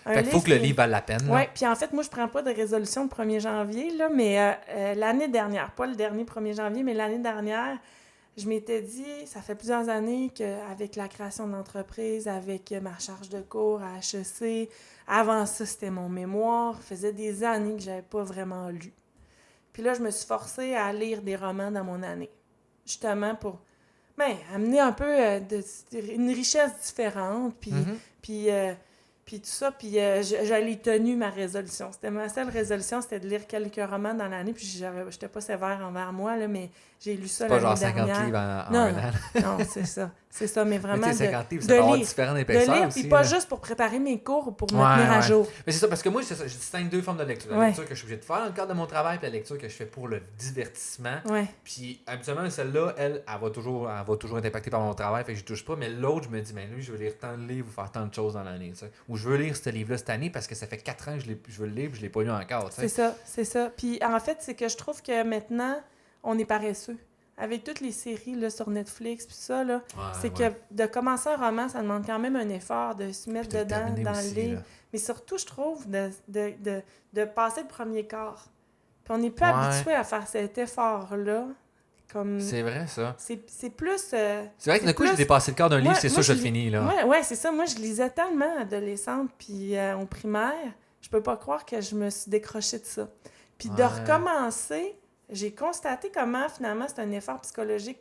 Fait qu'il livre. faut que le livre vaille la peine. Oui, puis en fait, moi, je prends pas de résolution le 1er janvier, là, mais l'année dernière, pas le dernier 1er janvier, mais l'année dernière, je m'étais dit, ça fait plusieurs années qu'avec la création de l'entreprise, avec ma charge de cours à HEC, avant ça, c'était mon mémoire, ça faisait des années que j'avais pas vraiment lu. Puis là, je me suis forcée à lire des romans dans mon année, justement pour amener un peu une richesse différente, puis... Mhm. Puis tout ça, puis j'allais tenu ma résolution. C'était ma seule résolution, c'était de lire quelques romans dans l'année, puis j'étais pas sévère envers moi, là, mais j'ai lu ça C'est pas l'année genre 50 dernière. livres en Non, un an. Non, c'est ça. C'est ça, mais vraiment Mais tu sais, de 50 livres, ça de peut avoir lire. différentes De épaisseurs lire, aussi. puis pas là. juste pour préparer mes cours ou pour me Ouais, tenir à ouais. jour. Mais c'est ça, parce que moi, c'est ça, je distingue 2 formes de lecture. La Ouais. lecture que je suis obligé de faire dans le cadre de mon travail, puis la lecture que je fais pour le divertissement. Ouais, Puis habituellement, celle-là, elle va toujours être impactée par mon travail, fait que je touche pas. Mais l'autre, je me dis, lui, je veux lire tant de livres ou faire tant de choses dans l'année. Tu sais. Ou je veux lire ce livre-là cette année parce que ça fait 4 ans que je veux le lire, puis je l'ai pas lu encore. Tu sais. c'est ça. Puis en fait, c'est que je trouve que maintenant, on est paresseux. Avec toutes les séries là, sur Netflix, puis ça, là, c'est que de commencer un roman, ça demande quand même un effort de se mettre Puis de le dedans, terminer dans aussi, le livre. là. Mais surtout, je trouve, de passer le premier quart. Puis on n'est plus Ouais. habitué à faire cet effort-là. Comme... C'est vrai, ça. C'est plus... C'est vrai que d'un coup, j'ai dépassé le quart d'un livre, c'est sûr, je le finis. Là. Ouais, c'est ça. Moi, je lisais tellement adolescente, puis au primaire, je peux pas croire que je me suis décrochée de ça. Puis de Ouais. recommencer, j'ai constaté comment, finalement, c'est un effort psychologique,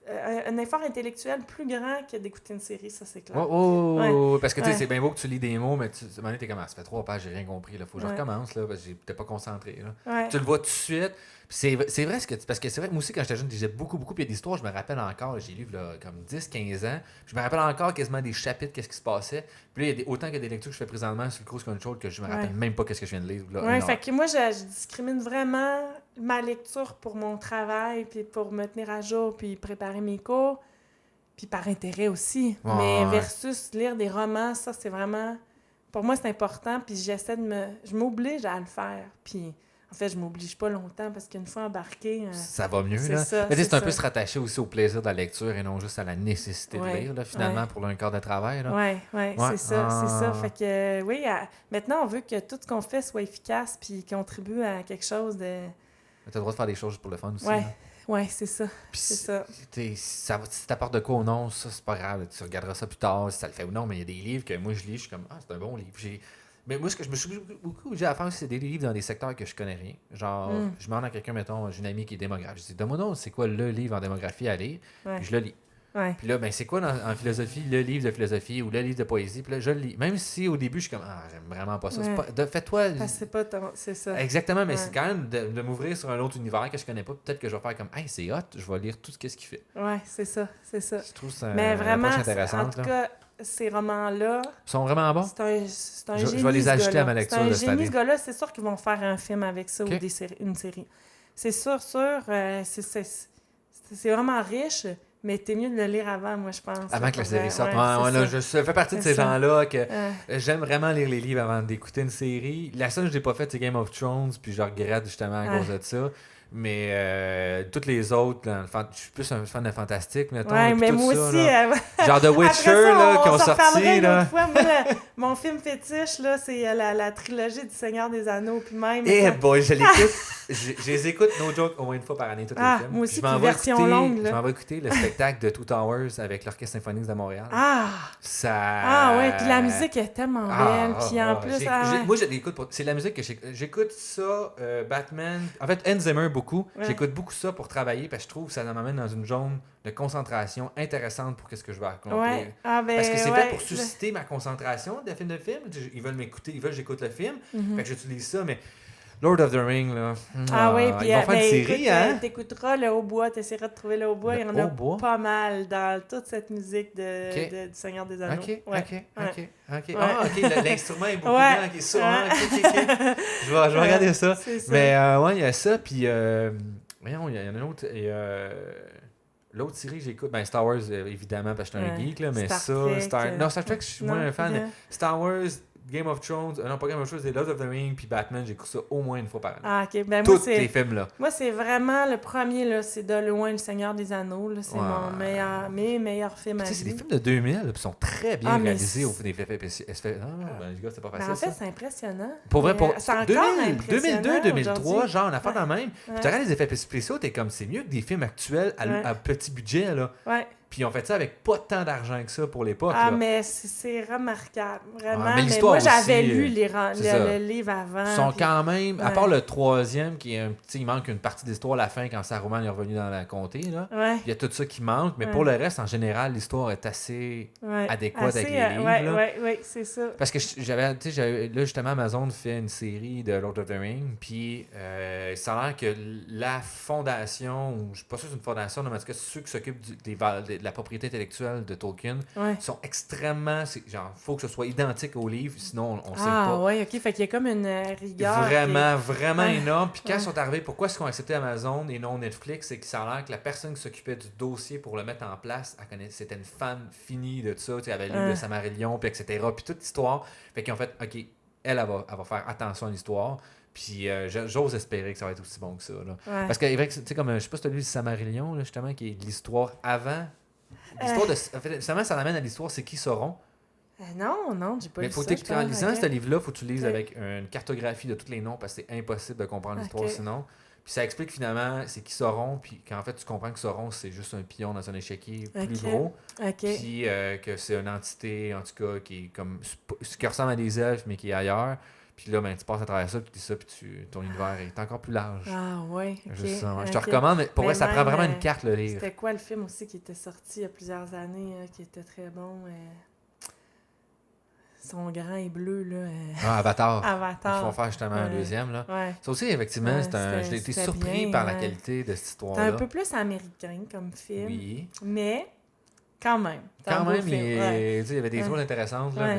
un effort intellectuel plus grand que d'écouter une série, ça, c'est clair. Oh, parce que tu sais, Ouais. c'est bien beau que tu lis des mots, mais à un moment donné, t'es comme, ça fait 3 pages, j'ai rien compris. Là. Faut que je Ouais. recommence, là, parce que j'étais pas concentré. Là. Ouais. Tu le vois tout de suite. Puis c'est vrai, parce que c'est vrai que moi aussi, quand j'étais jeune, je lisais beaucoup, puis il y a des histoires, je me rappelle encore, j'ai lu là, comme 10-15 ans, puis je me rappelle encore quasiment des chapitres, qu'est-ce qui se passait. Puis là, il y a autant que des lectures que je fais présentement sur le Cruise Control que je me rappelle même pas qu'est-ce que je viens de lire. Là, Ouais, une fait heure. que moi, je discrimine vraiment ma lecture pour mon travail, puis pour me tenir à jour, puis préparer mes cours, puis par intérêt aussi. Ouais, Mais ouais. versus lire des romans, ça, c'est vraiment... Pour moi, c'est important, puis je m'oblige à le faire. Puis, en fait, je m'oblige pas longtemps, parce qu'une fois embarqué... Ça va mieux, c'est là. ça, Mais tu sais, c'est un ça. peu se rattacher aussi au plaisir de la lecture et non juste à la nécessité de Ouais, lire, là, finalement, ouais. pour un quart de travail. Là. Ouais, Ouais, c'est ça, c'est ça. ah. Fait que, oui, maintenant, on veut que tout ce qu'on fait soit efficace, puis contribue à quelque chose de... Tu as le droit de faire des choses juste pour le fun aussi. Ouais, là. ouais, c'est ça, Puis c'est ça. si t'apportes de quoi ou non, ça, c'est pas grave. Tu regarderas ça plus tard, si ça le fait ou non. Mais il y a des livres que moi, je lis, je suis comme, c'est un bon livre. Mais moi, ce que je me suis beaucoup obligé à faire, c'est des livres dans des secteurs que je connais rien. Genre, je demande à quelqu'un, mettons, j'ai une amie qui est démographe. Je dis, donne-moi donc, c'est quoi le livre en démographie à lire? Ouais. Puis je le lis. Ouais. Puis là, ben, c'est quoi en philosophie, le livre de philosophie ou le livre de poésie? Puis là, je le lis. Même si au début, je suis comme, j'aime vraiment pas ça. Ouais. C'est pas, fais-toi. Parce que c'est pas ton... C'est ça. Exactement, mais Ouais. c'est quand même de m'ouvrir sur un autre univers que je connais pas. Peut-être que je vais faire comme, c'est hot, je vais lire tout ce qu'il fait. Ouais, c'est ça, c'est ça. Je trouve ça Mais vraiment, en intéressante. tout cas, ces romans-là, Ils sont vraiment bons. c'est un Je génie, vais les ce ajouter gars-là. à ma lecture C'est un de cette génie, année. ce gars-là. C'est sûr qu'ils vont faire un film avec ça Ok. ou une série. C'est sûr. C'est vraiment riche, mais t'es mieux de le lire avant, moi, je pense. Avant que la série sorte. Ouais, Ouais, c'est là, ça. je fais partie de C'est ces ça. gens-là que Ouais. j'aime vraiment lire les livres avant d'écouter une série. La seule que je n'ai pas faite, c'est Game of Thrones, puis je regrette justement à Ouais. cause de ça. Mais toutes les autres, je suis plus un fan de fantastique, mettons. Ouais, mais tout moi ça, aussi. là. Genre The Witcher, Après ça, là, qui ont s'en reparlerait sorti. une Là. autre fois. Moi, mon film fétiche, là, c'est la trilogie du Seigneur des Anneaux. Puis même. Eh boy, je l'écoute. Je les écoute, no joke, au moins une fois par année, tous les films. Moi aussi, Je puis m'en vais version écouter, longue. Là. je m'en vais écouter le spectacle de Two Towers avec l'Orchestre Symphonique de Montréal. Ouais, puis la musique est tellement belle. Puis en plus. Moi, je l'écoute. C'est la musique que j'écoute ça, Batman. En fait, Hans Zimmer, beaucoup. Ouais. J'écoute beaucoup ça pour travailler parce que je trouve que ça m'amène dans une zone de concentration intéressante pour ce que je vais accomplir. Ouais. Parce que c'est fait pour susciter ma concentration de film. Ils veulent m'écouter, ils veulent que j'écoute le film. Mm-hmm. Fait que j'utilise ça, mais Lord of the Ring, là. Oui, puis ils vont faire une série, écoute, hein? T'écouteras le hautbois, t'essaieras de trouver le hautbois. Il y en a pas mal dans toute cette musique du Seigneur des Anneaux. OK. Ouais. L'instrument est beaucoup grand, qui est souvent. OK. Je vais regarder ça. Mais il y a ça, puis voyons, il y en a un autre. L'autre série que j'écoute, Star Wars, évidemment, parce que je suis un geek, là, mais Star Trek, je suis moins un fan. Star Wars, Game of Thrones, non, pas Game of Thrones, c'est Lord of the Rings, puis Batman, j'écoute ça au moins une fois par année. OK. Tous les films-là. Moi, c'est vraiment le premier, là, c'est de loin Le Seigneur des Anneaux. Là, c'est mes meilleurs films à vie. C'est des films de 2000, puis ils sont très bien réalisés au des effets spéciaux. Les gars, c'est pas facile. En fait, c'est impressionnant. Pour vrai, c'est encore 2002, 2003, genre, on a fait la même. Puis tu regardes les effets spéciaux, t'es comme, c'est mieux que des films actuels à petit budget, là. Ouais. Puis ils ont fait ça avec pas tant d'argent que ça pour l'époque. Mais c'est remarquable, vraiment. Mais moi, j'avais aussi, lu le livre avant. Ils sont quand même, à part le troisième, qui est il manque une partie d'histoire à la fin quand Saruman est revenu dans la comté. Là. Ouais. Il y a tout ça qui manque, mais pour le reste, en général, l'histoire est assez adéquate avec les livres. Oui, c'est ça. Parce que là, justement, Amazon fait une série de Lord of the Rings, puis ça a l'air que la fondation, ou je suis pas sûr que c'est une fondation, mais en tout cas, ceux qui s'occupent de la propriété intellectuelle de Tolkien sont extrêmement... faut que ce soit identique au livre, sinon on sait pas. Ah oui, OK. Fait qu'il y a comme une rigueur. Vraiment énorme. Puis quand ils sont arrivés, pourquoi est-ce qu'ils ont accepté Amazon et non Netflix? C'est que ça a l'air que la personne qui s'occupait du dossier pour le mettre en place, c'était une fan finie de ça. Elle avait lu le Silmarillion, puis etc. Puis toute l'histoire. Fait qu'ils ont fait, OK, elle va faire attention à l'histoire. Puis j'ose espérer que ça va être aussi bon que ça. Là. Ouais. Parce que c'est vrai que, tu sais, comme, je sais pas si tu as lu le Silmarillion, là, justement, qui est l'histoire avant... L'histoire en fait, seulement ça l'amène à l'histoire, c'est qui Sauron. Non, j'ai pas lu ça. Mais en lisant ce livre-là, il faut que tu lises avec une cartographie de tous les noms parce que c'est impossible de comprendre l'histoire sinon. Puis ça explique finalement c'est qui Sauron, puis qu'en fait tu comprends que Sauron c'est juste un pion dans un échiquier plus gros. Puis que c'est une entité, en tout cas, qui est comme ce qui ressemble à des elfes, mais qui est ailleurs. Puis là, tu passes à travers ça, puis tu dis ça, puis ton univers est encore plus large. Ah ouais, Juste ça, Je te recommande, mais pour vrai, ça prend vraiment une carte, le livre. C'était quoi le film aussi qui était sorti il y a plusieurs années, qui était très bon? Son grand et bleu, là. Avatar. Avatar. Ils vont faire justement un deuxième, là. Ouais. Ça aussi, effectivement, j'ai été surpris par la qualité de cette histoire-là. C'est un peu plus américain comme film. Oui. Mais, quand même. Quand même, il y avait des choses intéressantes, là,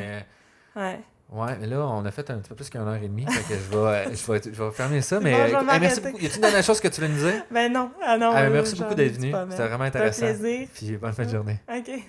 mais... Ouais, mais là, on a fait un petit peu plus qu'une heure et demie, fait que je vais fermer ça, mais merci beaucoup. Y a-t-il une dernière chose que tu voulais nous dire? Ben non. Merci beaucoup d'être venu, c'était vraiment intéressant. Ça fait plaisir. Puis bonne fin de journée. OK.